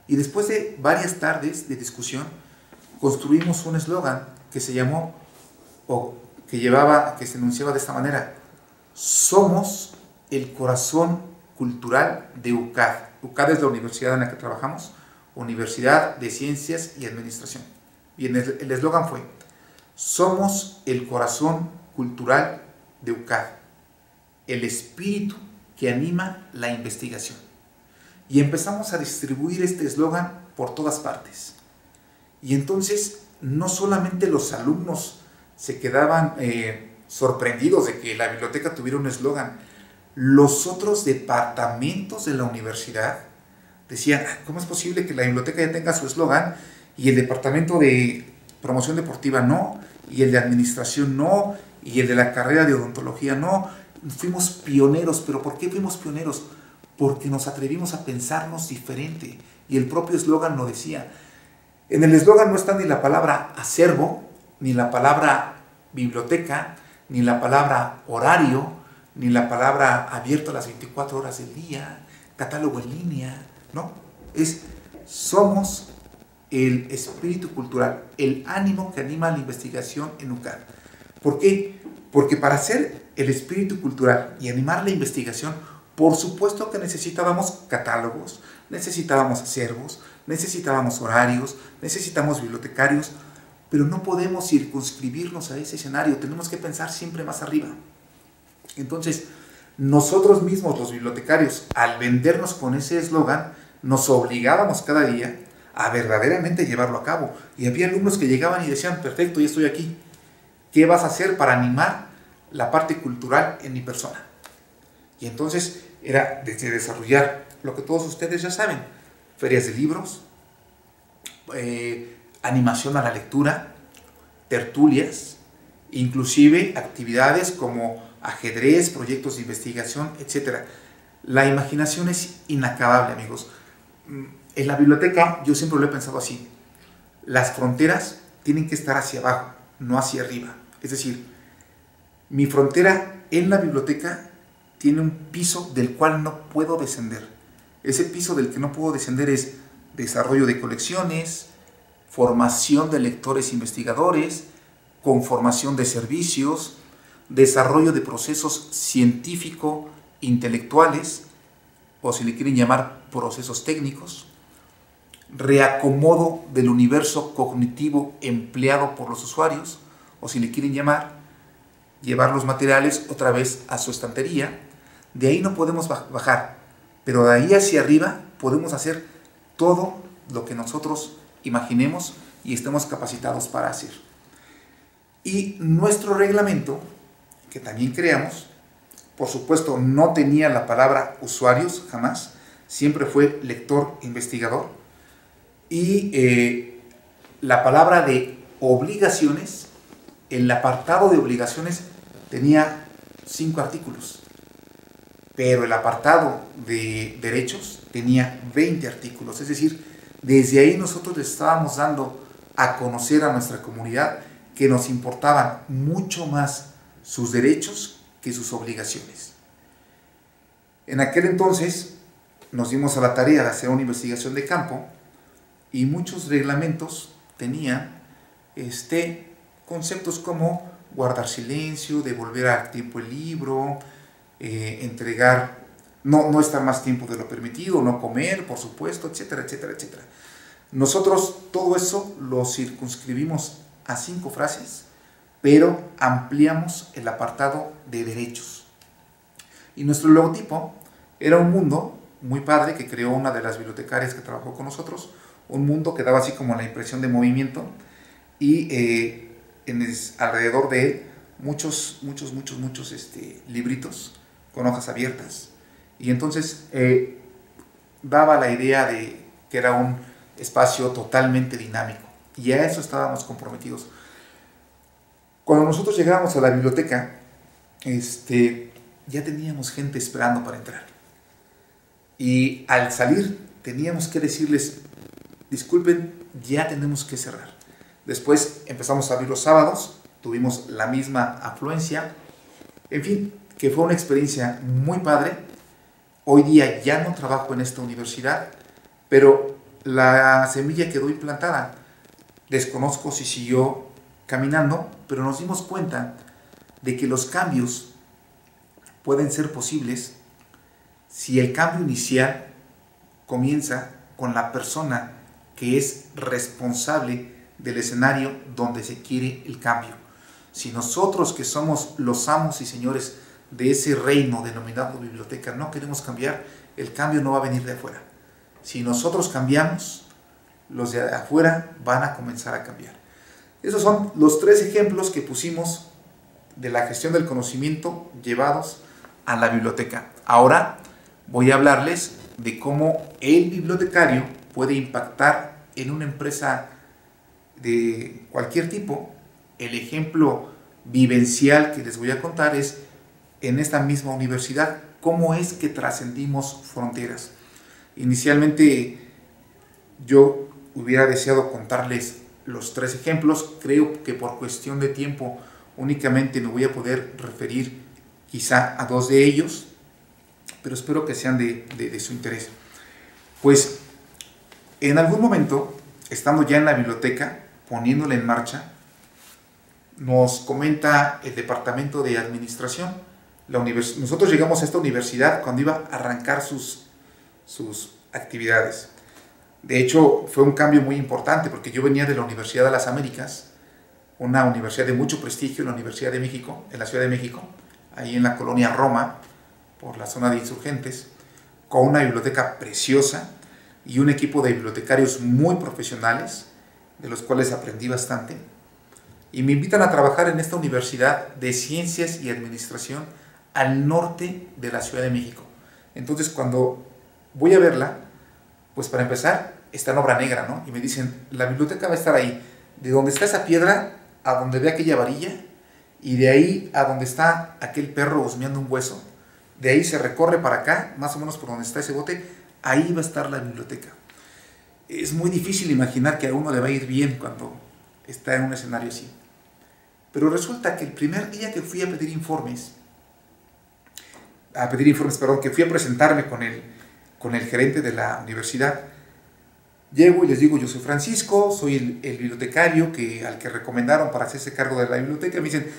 Y después de varias tardes de discusión, construimos un eslogan que se llamó, o que se enunciaba de esta manera: somos el corazón cultural de UCAD. UCAD es la universidad en la que trabajamos, Universidad de Ciencias y Administración. Y el eslogan fue: somos el corazón cultural de UCAD, el espíritu que anima la investigación. Y empezamos a distribuir este eslogan por todas partes. Y entonces no solamente los alumnos se quedaban sorprendidos de que la biblioteca tuviera un eslogan, los otros departamentos de la universidad decían, ¿cómo es posible que la biblioteca ya tenga su eslogan y el departamento de promoción deportiva no, y el de administración no, y el de la carrera de odontología no? Fuimos pioneros. ¿Pero por qué fuimos pioneros? Porque nos atrevimos a pensarnos diferente, y el propio eslogan lo decía. En el eslogan no está ni la palabra acervo, ni la palabra biblioteca, ni la palabra horario, ni la palabra abierto a las 24 horas del día, catálogo en línea, ¿no? Somos el espíritu cultural, el ánimo que anima la investigación en UCAD. ¿Por qué? Porque para ser el espíritu cultural y animar la investigación, por supuesto que necesitábamos catálogos, necesitábamos acervos, necesitábamos horarios, necesitamos bibliotecarios, pero no podemos circunscribirnos a ese escenario, tenemos que pensar siempre más arriba. Entonces, nosotros mismos, los bibliotecarios, al vendernos con ese eslogan, nos obligábamos cada día a verdaderamente llevarlo a cabo. Y había alumnos que llegaban y decían, perfecto, ya estoy aquí. ¿Qué vas a hacer para animar la parte cultural en mi persona? Y entonces era desde desarrollar lo que todos ustedes ya saben: ferias de libros, animación a la lectura, tertulias, inclusive actividades como ajedrez, proyectos de investigación, etc. La imaginación es inacabable, amigos. En la biblioteca yo siempre lo he pensado así: las fronteras tienen que estar hacia abajo, no hacia arriba. Es decir, mi frontera en la biblioteca tiene un piso del cual no puedo descender. Ese piso del que no puedo descender es desarrollo de colecciones, formación de lectores investigadores, conformación de servicios, desarrollo de procesos científico-intelectuales, o si le quieren llamar procesos técnicos, reacomodo del universo cognitivo empleado por los usuarios, o si le quieren llevar los materiales otra vez a su estantería. De ahí no podemos bajar, pero de ahí hacia arriba podemos hacer todo lo que nosotros imaginemos y estemos capacitados para hacer. Y nuestro reglamento, que también creamos, por supuesto no tenía la palabra usuarios, jamás, siempre fue lector investigador, y la palabra de obligaciones, el apartado de obligaciones tenía 5 artículos, pero el apartado de derechos tenía 20 artículos. Es decir, desde ahí nosotros le estábamos dando a conocer a nuestra comunidad que nos importaban mucho más sus derechos que sus obligaciones. En aquel entonces nos dimos a la tarea de hacer una investigación de campo, y muchos reglamentos tenían conceptos como guardar silencio, devolver a tiempo el libro, entregar, no estar más tiempo de lo permitido, no comer, por supuesto, etcétera, etcétera, etcétera. Nosotros todo eso lo circunscribimos a 5 frases, pero ampliamos el apartado de derechos. Y nuestro logotipo era un mundo muy padre que creó una de las bibliotecarias que trabajó con nosotros, un mundo que daba así como la impresión de movimiento y alrededor de él muchos libritos con hojas abiertas. Y entonces daba la idea de que era un espacio totalmente dinámico y a eso estábamos comprometidos. Cuando nosotros llegábamos a la biblioteca, ya teníamos gente esperando para entrar. Y al salir teníamos que decirles, disculpen, ya tenemos que cerrar. Después empezamos a abrir los sábados, tuvimos la misma afluencia. En fin, que fue una experiencia muy padre. Hoy día ya no trabajo en esta universidad, pero la semilla quedó implantada. Desconozco si siguió caminando, pero nos dimos cuenta de que los cambios pueden ser posibles si el cambio inicial comienza con la persona que es responsable del escenario donde se quiere el cambio. Si nosotros, que somos los amos y señores de ese reino denominado biblioteca, no queremos cambiar, el cambio no va a venir de afuera. Si nosotros cambiamos, los de afuera van a comenzar a cambiar. Esos son los 3 ejemplos que pusimos de la gestión del conocimiento llevados a la biblioteca. Ahora voy a hablarles de cómo el bibliotecario puede impactar en una empresa de cualquier tipo. El ejemplo vivencial que les voy a contar es en esta misma universidad, cómo es que trascendimos fronteras. Inicialmente yo hubiera deseado contarles los 3 ejemplos, creo que por cuestión de tiempo únicamente me voy a poder referir quizá a 2 de ellos, pero espero que sean de su interés. Pues en algún momento, estando ya en la biblioteca, poniéndola en marcha, nos comenta el departamento de administración. Nosotros llegamos a esta universidad cuando iba a arrancar sus actividades. De hecho, fue un cambio muy importante porque yo venía de la Universidad de las Américas, una universidad de mucho prestigio, la Universidad de México, en la Ciudad de México, ahí en la colonia Roma, por la zona de Insurgentes, con una biblioteca preciosa y un equipo de bibliotecarios muy profesionales, de los cuales aprendí bastante. Y me invitan a trabajar en esta Universidad de Ciencias y Administración al norte de la Ciudad de México. Entonces, cuando voy a verla, pues para empezar, está en obra negra, ¿no? Y me dicen, la biblioteca va a estar ahí, de donde está esa piedra a donde ve aquella varilla, y de ahí a donde está aquel perro husmeando un hueso, de ahí se recorre para acá, más o menos por donde está ese bote, ahí va a estar la biblioteca. Es muy difícil imaginar que a uno le va a ir bien cuando está en un escenario así. Pero resulta que el primer día que fui a pedir informes, que fui a presentarme con el gerente de la universidad, llego y les digo, yo soy Francisco, soy el bibliotecario al que recomendaron para hacerse cargo de la biblioteca. Me dicen,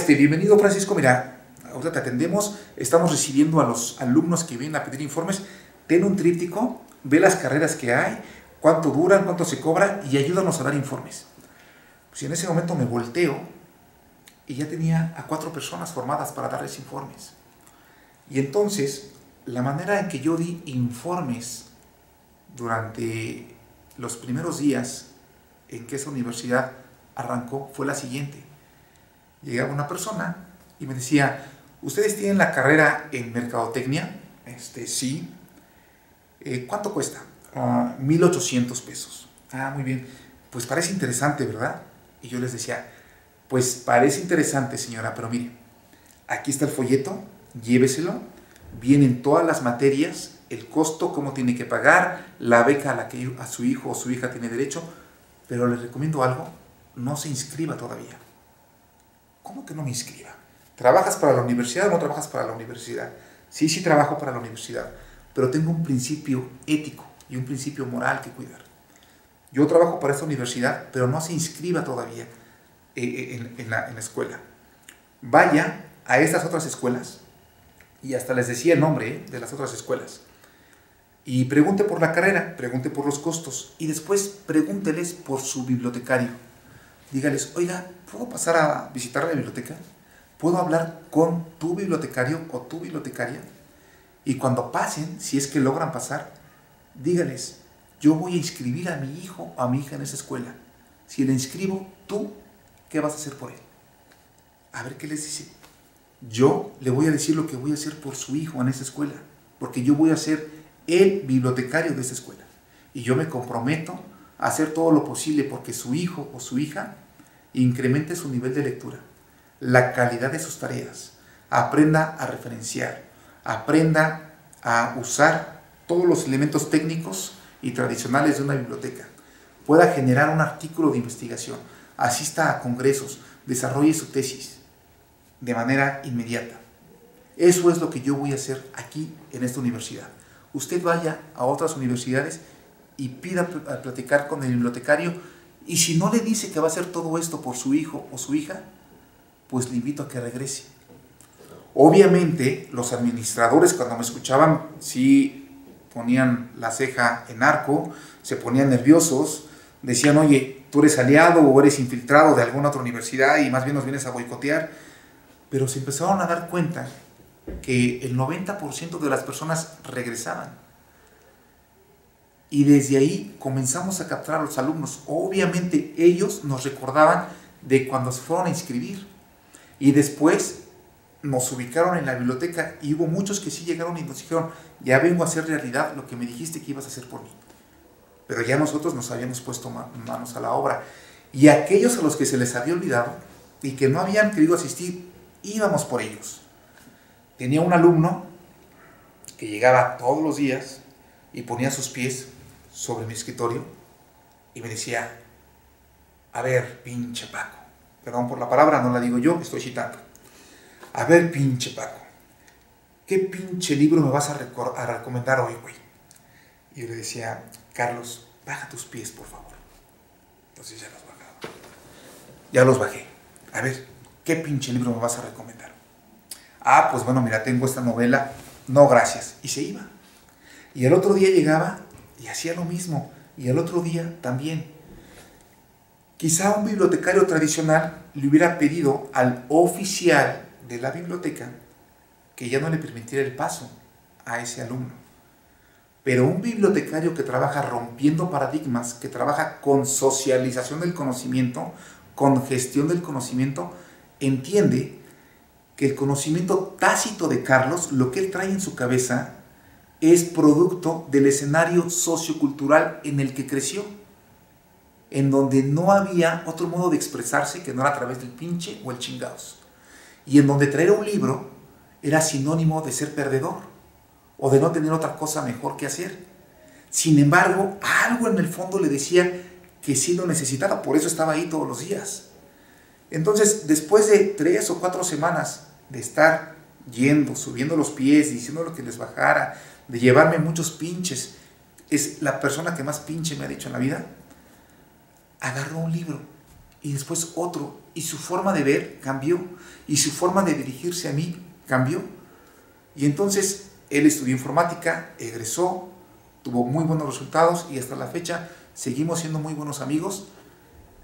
bienvenido Francisco, mira, ahorita te atendemos, estamos recibiendo a los alumnos que vienen a pedir informes, ten un tríptico, ve las carreras que hay, cuánto duran, cuánto se cobra y ayúdanos a dar informes. Pues en ese momento me volteo y ya tenía a 4 personas formadas para darles informes. Y entonces, la manera en que yo di informes durante los primeros días en que esa universidad arrancó fue la siguiente. Llegaba una persona y me decía, ¿ustedes tienen la carrera en mercadotecnia? Sí. ¿Cuánto cuesta? 1,800 pesos. Muy bien. Pues parece interesante, ¿verdad? Y yo les decía, pues parece interesante, señora, pero mire, aquí está el folleto, lléveselo, vienen todas las materias, el costo, cómo tiene que pagar, la beca a la que a su hijo o su hija tiene derecho, pero les recomiendo algo, no se inscriba todavía. ¿Cómo que no me inscriba? ¿Trabajas para la universidad o no trabajas para la universidad? Sí, sí trabajo para la universidad, pero tengo un principio ético y un principio moral que cuidar. Yo trabajo para esta universidad, pero no se inscriba todavía en la escuela. Vaya a estas otras escuelas, y hasta les decía el nombre de las otras escuelas, y pregunte por la carrera, pregunte por los costos, y después pregúnteles por su bibliotecario. Dígales, oiga, ¿puedo pasar a visitar la biblioteca? ¿Puedo hablar con tu bibliotecario o tu bibliotecaria? Y cuando pasen, si es que logran pasar, dígales, yo voy a inscribir a mi hijo o a mi hija en esa escuela. Si le inscribo, ¿tú qué vas a hacer por él? A ver qué les dice. Yo le voy a decir lo que voy a hacer por su hijo en esa escuela, porque yo voy a ser el bibliotecario de esa escuela. Y yo me comprometo a hacer todo lo posible porque su hijo o su hija incremente su nivel de lectura, la calidad de sus tareas, aprenda a referenciar, aprenda a usar todos los elementos técnicos y tradicionales de una biblioteca, pueda generar un artículo de investigación, asista a congresos, desarrolle su tesis de manera inmediata. Eso es lo que yo voy a hacer aquí en esta universidad. Usted vaya a otras universidades y pida a platicar con el bibliotecario, y si no le dice que va a hacer todo esto por su hijo o su hija, pues le invito a que regrese. Obviamente los administradores, cuando me escuchaban, sí ponían la ceja en arco, se ponían nerviosos, decían, oye, tú eres aliado o eres infiltrado de alguna otra universidad y más bien nos vienes a boicotear. Pero se empezaron a dar cuenta que el 90% de las personas regresaban. Y desde ahí comenzamos a captar a los alumnos. Obviamente ellos nos recordaban de cuando se fueron a inscribir. Y después nos ubicaron en la biblioteca y hubo muchos que sí llegaron y nos dijeron, ya vengo a hacer realidad lo que me dijiste que ibas a hacer por mí. Pero ya nosotros nos habíamos puesto manos a la obra. Y aquellos a los que se les había olvidado y que no habían querido asistir, íbamos por ellos. Tenía un alumno que llegaba todos los días y ponía sus pies sobre mi escritorio y me decía, a ver, pinche Paco, perdón por la palabra, no la digo yo, estoy citando, a ver, pinche Paco, ¿qué pinche libro me vas a recomendar hoy, güey? Y yo le decía, Carlos, baja tus pies, por favor. Entonces ya los bajaba. Ya los bajé. A ver, ¿qué pinche libro me vas a recomendar? Ah, pues bueno, mira, tengo esta novela. No, gracias. Y se iba. Y el otro día llegaba y hacía lo mismo. Y el otro día también. Quizá un bibliotecario tradicional le hubiera pedido al oficial de la biblioteca que ya no le permitiera el paso a ese alumno. Pero un bibliotecario que trabaja rompiendo paradigmas, que trabaja con socialización del conocimiento, con gestión del conocimiento, entiende que el conocimiento tácito de Carlos, lo que él trae en su cabeza, es producto del escenario sociocultural en el que creció, en donde no había otro modo de expresarse que no era a través del pinche o el chingados, y en donde traer un libro era sinónimo de ser perdedor o de no tener otra cosa mejor que hacer. Sin embargo, algo en el fondo le decía que sí lo necesitaba, por eso estaba ahí todos los días. Entonces, después de 3 o 4 semanas de estar yendo, subiendo los pies, diciendo lo que les bajara, de llevarme muchos pinches, es la persona que más pinche me ha dicho en la vida, agarró un libro y después otro, y su forma de ver cambió, y su forma de dirigirse a mí cambió. Y entonces él estudió informática, egresó, tuvo muy buenos resultados y hasta la fecha seguimos siendo muy buenos amigos,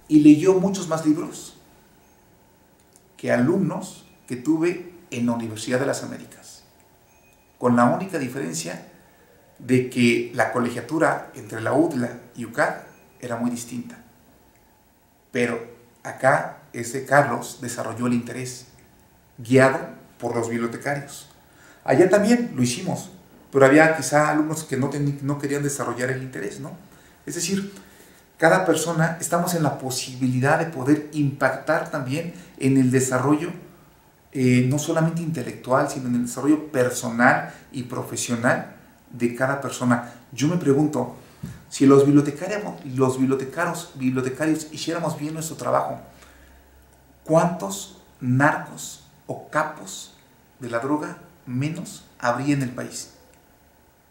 y leyó muchos más libros que alumnos que tuve en la Universidad de las Américas, con la única diferencia de que la colegiatura entre la UDLA y UCAD era muy distinta. Pero acá ese Carlos desarrolló el interés, guiado por los bibliotecarios. Allá también lo hicimos, pero había quizá alumnos que no querían desarrollar el interés, ¿no? Es decir, cada persona estamos en la posibilidad de poder impactar también en el desarrollo, no solamente intelectual, sino en el desarrollo personal y profesional de cada persona. Yo me pregunto, si los bibliotecarios hiciéramos bien nuestro trabajo, ¿cuántos narcos o capos de la droga menos habría en el país?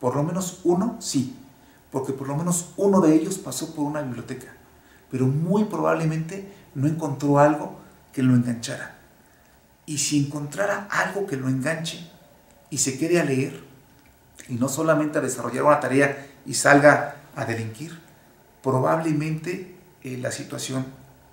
Por lo menos uno, sí, porque por lo menos uno de ellos pasó por una biblioteca, pero muy probablemente no encontró algo que lo enganchara. Y si encontrara algo que lo enganche y se quede a leer, y no solamente a desarrollar una tarea y salga a delinquir, probablemente la situación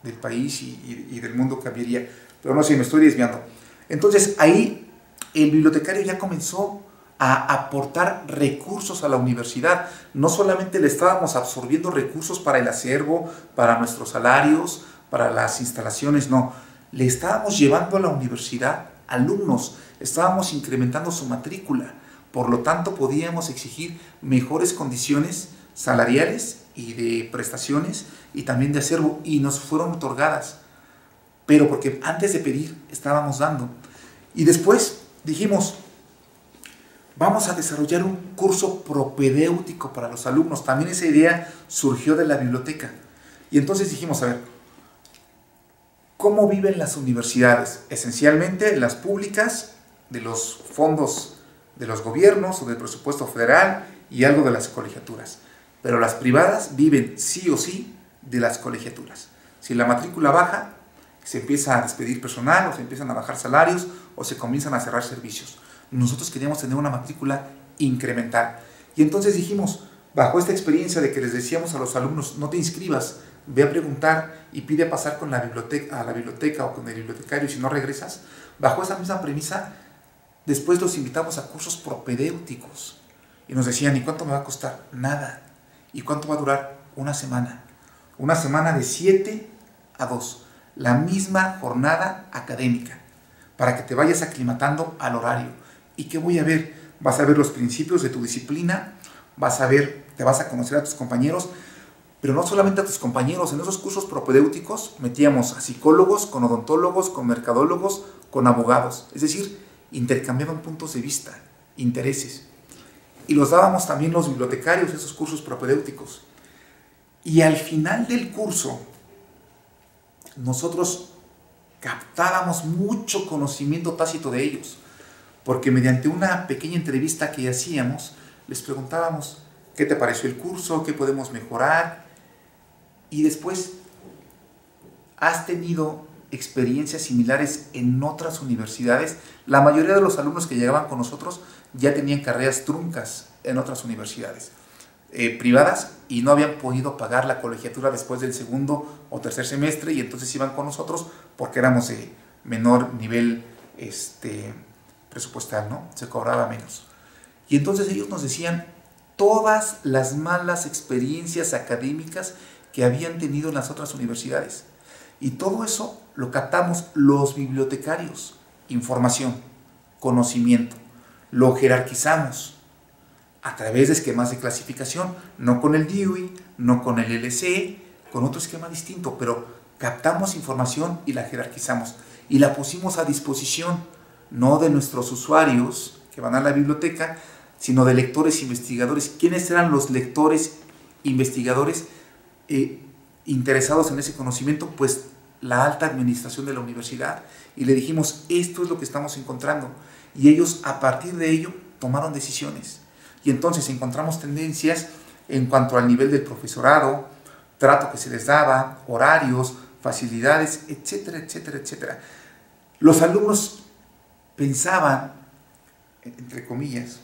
del país y del mundo cambiaría. Pero no sé, me estoy desviando. Entonces ahí el bibliotecario ya comenzó a aportar recursos a la universidad. No solamente le estábamos absorbiendo recursos para el acervo, para nuestros salarios, para las instalaciones, no. Le estábamos llevando a la universidad alumnos, estábamos incrementando su matrícula. Por lo tanto, podíamos exigir mejores condiciones salariales y de prestaciones y también de acervo, y nos fueron otorgadas. Pero porque antes de pedir estábamos dando. Y después dijimos, vamos a desarrollar un curso propedéutico para los alumnos. También esa idea surgió de la biblioteca. Y entonces dijimos, a ver, ¿cómo viven las universidades? Esencialmente las públicas, de los fondos de los gobiernos o del presupuesto federal y algo de las colegiaturas. Pero las privadas viven sí o sí de las colegiaturas. Si la matrícula baja, se empieza a despedir personal, o se empiezan a bajar salarios, o se comienzan a cerrar servicios. Nosotros queríamos tener una matrícula incremental. Y entonces dijimos, bajo esta experiencia de que les decíamos a los alumnos, no te inscribas, ve a preguntar y pide pasar con la biblioteca, a la biblioteca o con el bibliotecario, y si no regresas, bajo esa misma premisa, después los invitamos a cursos propedéuticos. Y nos decían, ¿y cuánto me va a costar? Nada. ¿Y cuánto va a durar? Una semana. Una semana de 7 a 2. La misma jornada académica, para que te vayas aclimatando al horario. ¿Y qué voy a ver? Vas a ver los principios de tu disciplina, te vas a conocer a tus compañeros, pero no solamente a tus compañeros. En esos cursos propedéuticos metíamos a psicólogos, con odontólogos, con mercadólogos, con abogados. Es decir, intercambiaban puntos de vista, intereses. Y los dábamos también los bibliotecarios, esos cursos propedéuticos. Y al final del curso, nosotros captábamos mucho conocimiento tácito de ellos, porque mediante una pequeña entrevista que hacíamos, les preguntábamos, ¿qué te pareció el curso? ¿Qué podemos mejorar? Y después, ¿has tenido experiencias similares en otras universidades? La mayoría de los alumnos que llegaban con nosotros ya tenían carreras truncas en otras universidades privadas y no habían podido pagar la colegiatura después del segundo o tercer semestre, y entonces iban con nosotros porque éramos de menor nivel presupuestal, ¿no? Se cobraba menos. Y entonces ellos nos decían todas las malas experiencias académicas que habían tenido en las otras universidades. Y todo eso lo captamos los bibliotecarios. Información, conocimiento. Lo jerarquizamos a través de esquemas de clasificación, no con el Dewey, no con el LC, con otro esquema distinto, pero captamos información y la jerarquizamos y la pusimos a disposición, no de nuestros usuarios que van a la biblioteca, sino de lectores investigadores. ¿Quiénes eran los lectores investigadores interesados en ese conocimiento? Pues la alta administración de la universidad. Y le dijimos, esto es lo que estamos encontrando. Y ellos, a partir de ello, tomaron decisiones. Y entonces encontramos tendencias en cuanto al nivel del profesorado, trato que se les daba, horarios, facilidades, etcétera, etcétera, etcétera. Los alumnos pensaban, entre comillas,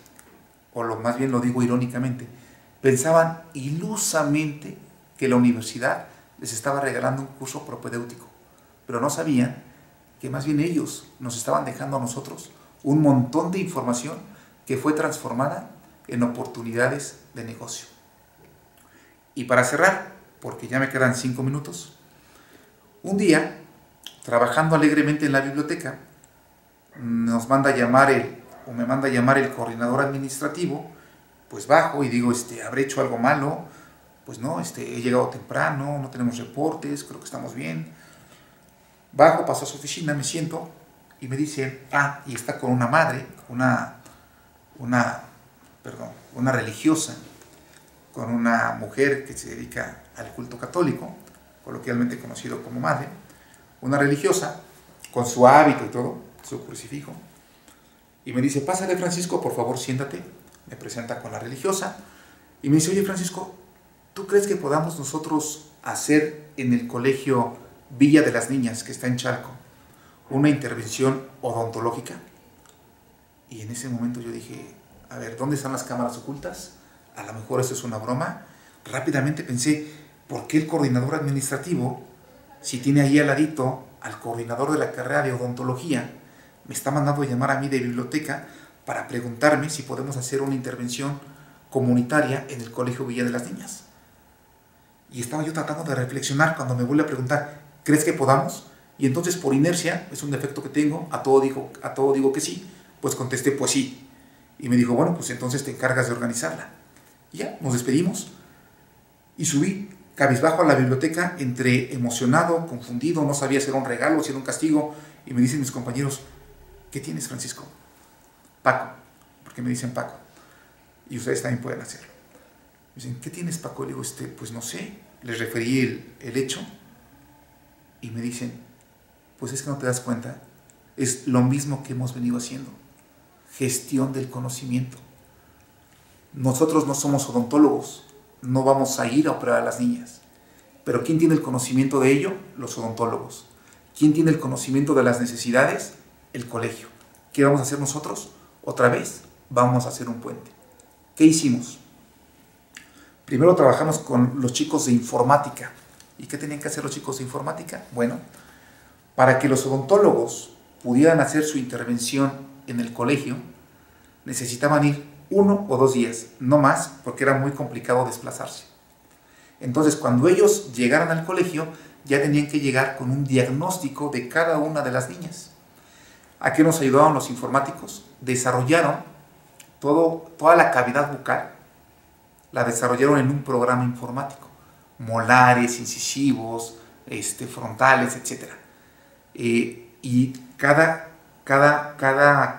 o más bien lo digo irónicamente, pensaban ilusamente que la universidad les estaba regalando un curso propedéutico, pero no sabían que más bien ellos nos estaban dejando a nosotros un montón de información que fue transformada en oportunidades de negocio. Y para cerrar, porque ya me quedan 5 minutos, un día, trabajando alegremente en la biblioteca, me manda a llamar el coordinador administrativo. Pues bajo y digo, ¿habré hecho algo malo? Pues no, he llegado temprano, no tenemos reportes, creo que estamos bien. Bajo, paso a su oficina, me siento y me dice, y está con una madre, una religiosa, con una mujer que se dedica al culto católico, coloquialmente conocido como madre, una religiosa, con su hábito y todo, su crucifijo, y me dice, pásale Francisco, por favor siéntate. Me presenta con la religiosa y me dice, oye Francisco, ¿tú crees que podamos nosotros hacer en el colegio Villa de las Niñas, que está en Chalco, una intervención odontológica? Y en ese momento yo dije, a ver, ¿dónde están las cámaras ocultas? A lo mejor esto es una broma. Rápidamente pensé, ¿por qué el coordinador administrativo, si tiene ahí al ladito al coordinador de la carrera de odontología, me está mandando a llamar a mí de biblioteca para preguntarme si podemos hacer una intervención comunitaria en el Colegio Villa de las Niñas. Y estaba yo tratando de reflexionar cuando me vuelve a preguntar, ¿crees que podamos? Y entonces, por inercia, es un defecto que tengo, a todo digo que sí, pues contesté pues sí. Y me dijo, bueno, pues entonces te encargas de organizarla. Y ya, nos despedimos y subí cabizbajo a la biblioteca, entre emocionado, confundido, no sabía si era un regalo, si era un castigo, y me dicen mis compañeros, ¿qué tienes, Francisco? Paco, porque me dicen Paco, y ustedes también pueden hacerlo. Me dicen, ¿qué tienes, Paco? Le digo, pues no sé, les referí el hecho, y me dicen, pues es que no te das cuenta, es lo mismo que hemos venido haciendo, gestión del conocimiento. Nosotros no somos odontólogos, no vamos a ir a operar a las niñas, pero ¿quién tiene el conocimiento de ello? Los odontólogos. ¿Quién tiene el conocimiento de las necesidades? El colegio. ¿Qué vamos a hacer nosotros? Otra vez, vamos a hacer un puente. ¿Qué hicimos? Primero trabajamos con los chicos de informática. ¿Y qué tenían que hacer los chicos de informática? Bueno, para que los odontólogos pudieran hacer su intervención en el colegio, necesitaban ir 1 o 2 días, no más, porque era muy complicado desplazarse. Entonces, cuando ellos llegaran al colegio, ya tenían que llegar con un diagnóstico de cada una de las niñas. ¿A qué nos ayudaron los informáticos? Desarrollaron toda la cavidad bucal, la desarrollaron en un programa informático. Molares, incisivos, frontales, etc. Y cada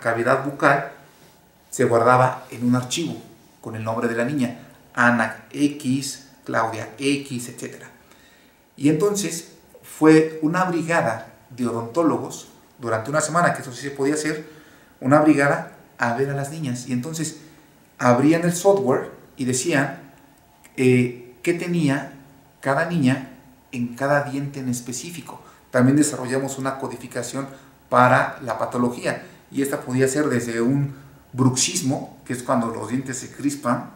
cavidad bucal se guardaba en un archivo con el nombre de la niña, Ana X, Claudia X, etc. Y entonces fue una brigada de odontólogos durante una semana, que eso sí se podía hacer, una brigada a ver a las niñas. Y entonces abrían el software y decían qué tenía cada niña en cada diente en específico. También desarrollamos una codificación para la patología, y esta podía ser desde un bruxismo, que es cuando los dientes se crispan,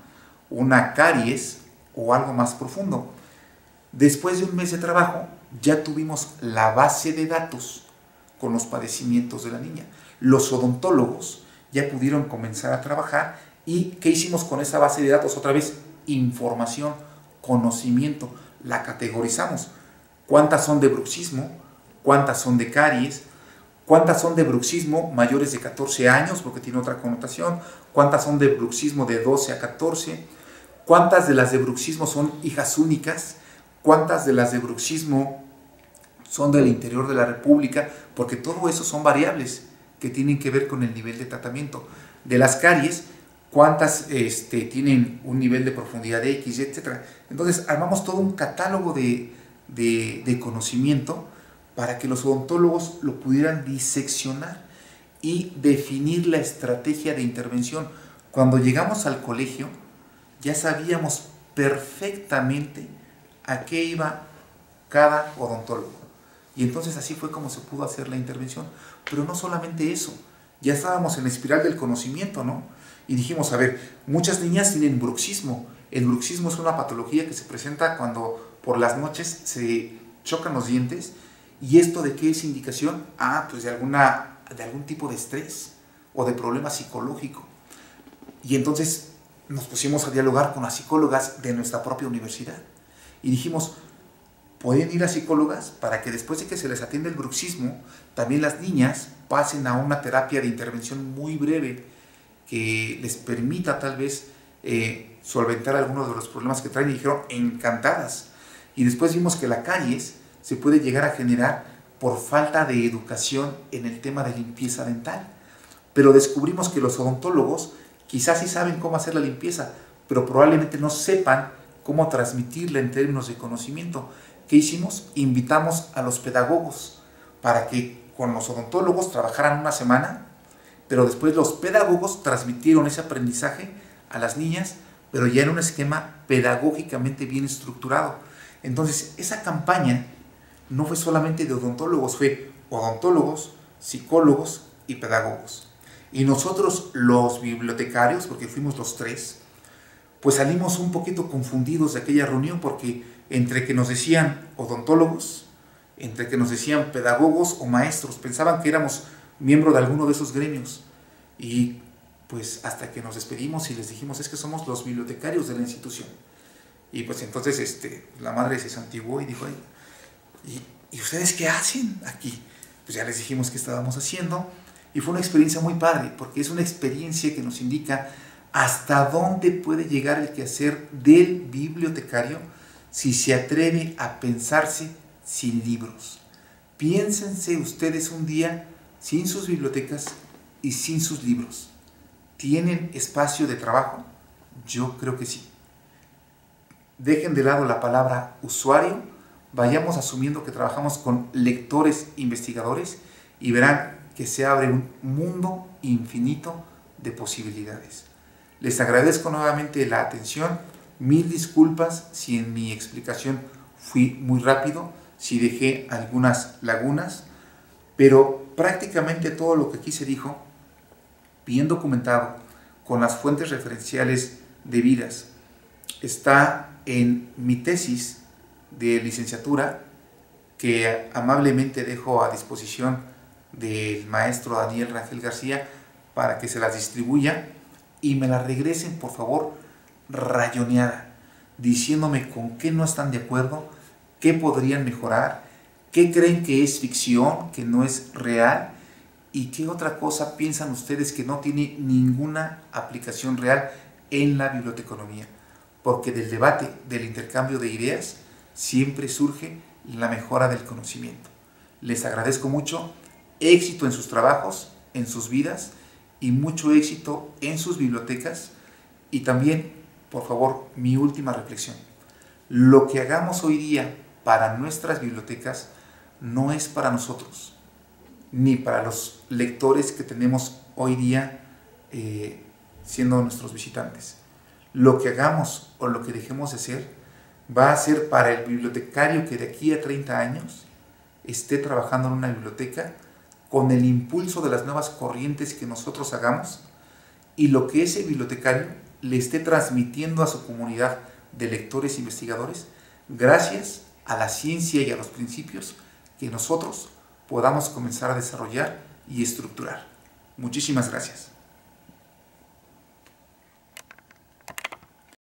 una caries o algo más profundo. Después de un mes de trabajo, ya tuvimos la base de datos con los padecimientos de la niña. Los odontólogos ya pudieron comenzar a trabajar. ¿Y qué hicimos con esa base de datos? Otra vez, información, conocimiento, la categorizamos. ¿Cuántas son de bruxismo? ¿Cuántas son de caries? ¿Cuántas son de bruxismo mayores de 14 años? Porque tiene otra connotación. ¿Cuántas son de bruxismo de 12 a 14? ¿Cuántas de las de bruxismo son hijas únicas? ¿Cuántas de las de bruxismo son del interior de la República? Porque todo eso son variables que tienen que ver con el nivel de tratamiento. De las caries, ¿cuántas tienen un nivel de profundidad de X, etcétera? Entonces armamos todo un catálogo de conocimiento para que los odontólogos lo pudieran diseccionar y definir la estrategia de intervención. Cuando llegamos al colegio, ya sabíamos perfectamente a qué iba cada odontólogo. Y entonces así fue como se pudo hacer la intervención. Pero no solamente eso, ya estábamos en la espiral del conocimiento, ¿no? Y dijimos, a ver, muchas niñas tienen bruxismo. El bruxismo es una patología que se presenta cuando por las noches se chocan los dientes. ¿Y esto de qué es indicación? Pues de algún tipo de estrés o de problema psicológico. Y entonces nos pusimos a dialogar con las psicólogas de nuestra propia universidad. Y dijimos, pueden ir a psicólogas para que después de que se les atiende el bruxismo, también las niñas pasen a una terapia de intervención muy breve que les permita tal vez solventar algunos de los problemas que traen. Y dijeron, encantadas. Y después vimos que la caries se puede llegar a generar por falta de educación en el tema de limpieza dental. Pero descubrimos que los odontólogos quizás sí saben cómo hacer la limpieza, pero probablemente no sepan cómo transmitirla en términos de conocimiento. ¿Qué hicimos? Invitamos a los pedagogos para que con los odontólogos trabajaran una semana, pero después los pedagogos transmitieron ese aprendizaje a las niñas, pero ya en un esquema pedagógicamente bien estructurado. Entonces, esa campaña no fue solamente de odontólogos, fue odontólogos, psicólogos y pedagogos. Y nosotros, los bibliotecarios, porque fuimos los 3, pues salimos un poquito confundidos de aquella reunión, porque entre que nos decían odontólogos, entre que nos decían pedagogos o maestros, pensaban que éramos miembros de alguno de esos gremios. Y pues hasta que nos despedimos y les dijimos, es que somos los bibliotecarios de la institución. Y pues entonces la madre se santiguó y dijo, ¿y ustedes qué hacen aquí? Pues ya les dijimos qué estábamos haciendo, y fue una experiencia muy padre, porque es una experiencia que nos indica hasta dónde puede llegar el quehacer del bibliotecario si se atreve a pensarse sin libros. Piénsense ustedes un día sin sus bibliotecas y sin sus libros. ¿Tienen espacio de trabajo? Yo creo que sí. Dejen de lado la palabra usuario, vayamos asumiendo que trabajamos con lectores investigadores y verán que se abre un mundo infinito de posibilidades. Les agradezco nuevamente la atención, mil disculpas si en mi explicación fui muy rápido, si dejé algunas lagunas, pero prácticamente todo lo que aquí se dijo, bien documentado, con las fuentes referenciales debidas, está en mi tesis de licenciatura, que amablemente dejo a disposición del maestro Daniel Rangel García para que se las distribuya y me las regresen, por favor, rayoneada, diciéndome con qué no están de acuerdo, qué podrían mejorar, qué creen que es ficción, que no es real, y qué otra cosa piensan ustedes que no tiene ninguna aplicación real en la biblioteconomía. Porque del debate, del intercambio de ideas, siempre surge la mejora del conocimiento. Les agradezco mucho, éxito en sus trabajos, en sus vidas, y mucho éxito en sus bibliotecas. Y también, por favor, mi última reflexión. Lo que hagamos hoy día para nuestras bibliotecas no es para nosotros, ni para los lectores que tenemos hoy día siendo nuestros visitantes. Lo que hagamos o lo que dejemos de hacer va a ser para el bibliotecario que de aquí a 30 años esté trabajando en una biblioteca con el impulso de las nuevas corrientes que nosotros hagamos, y lo que ese bibliotecario le esté transmitiendo a su comunidad de lectores e investigadores gracias a la ciencia y a los principios que nosotros podamos comenzar a desarrollar y estructurar. Muchísimas gracias.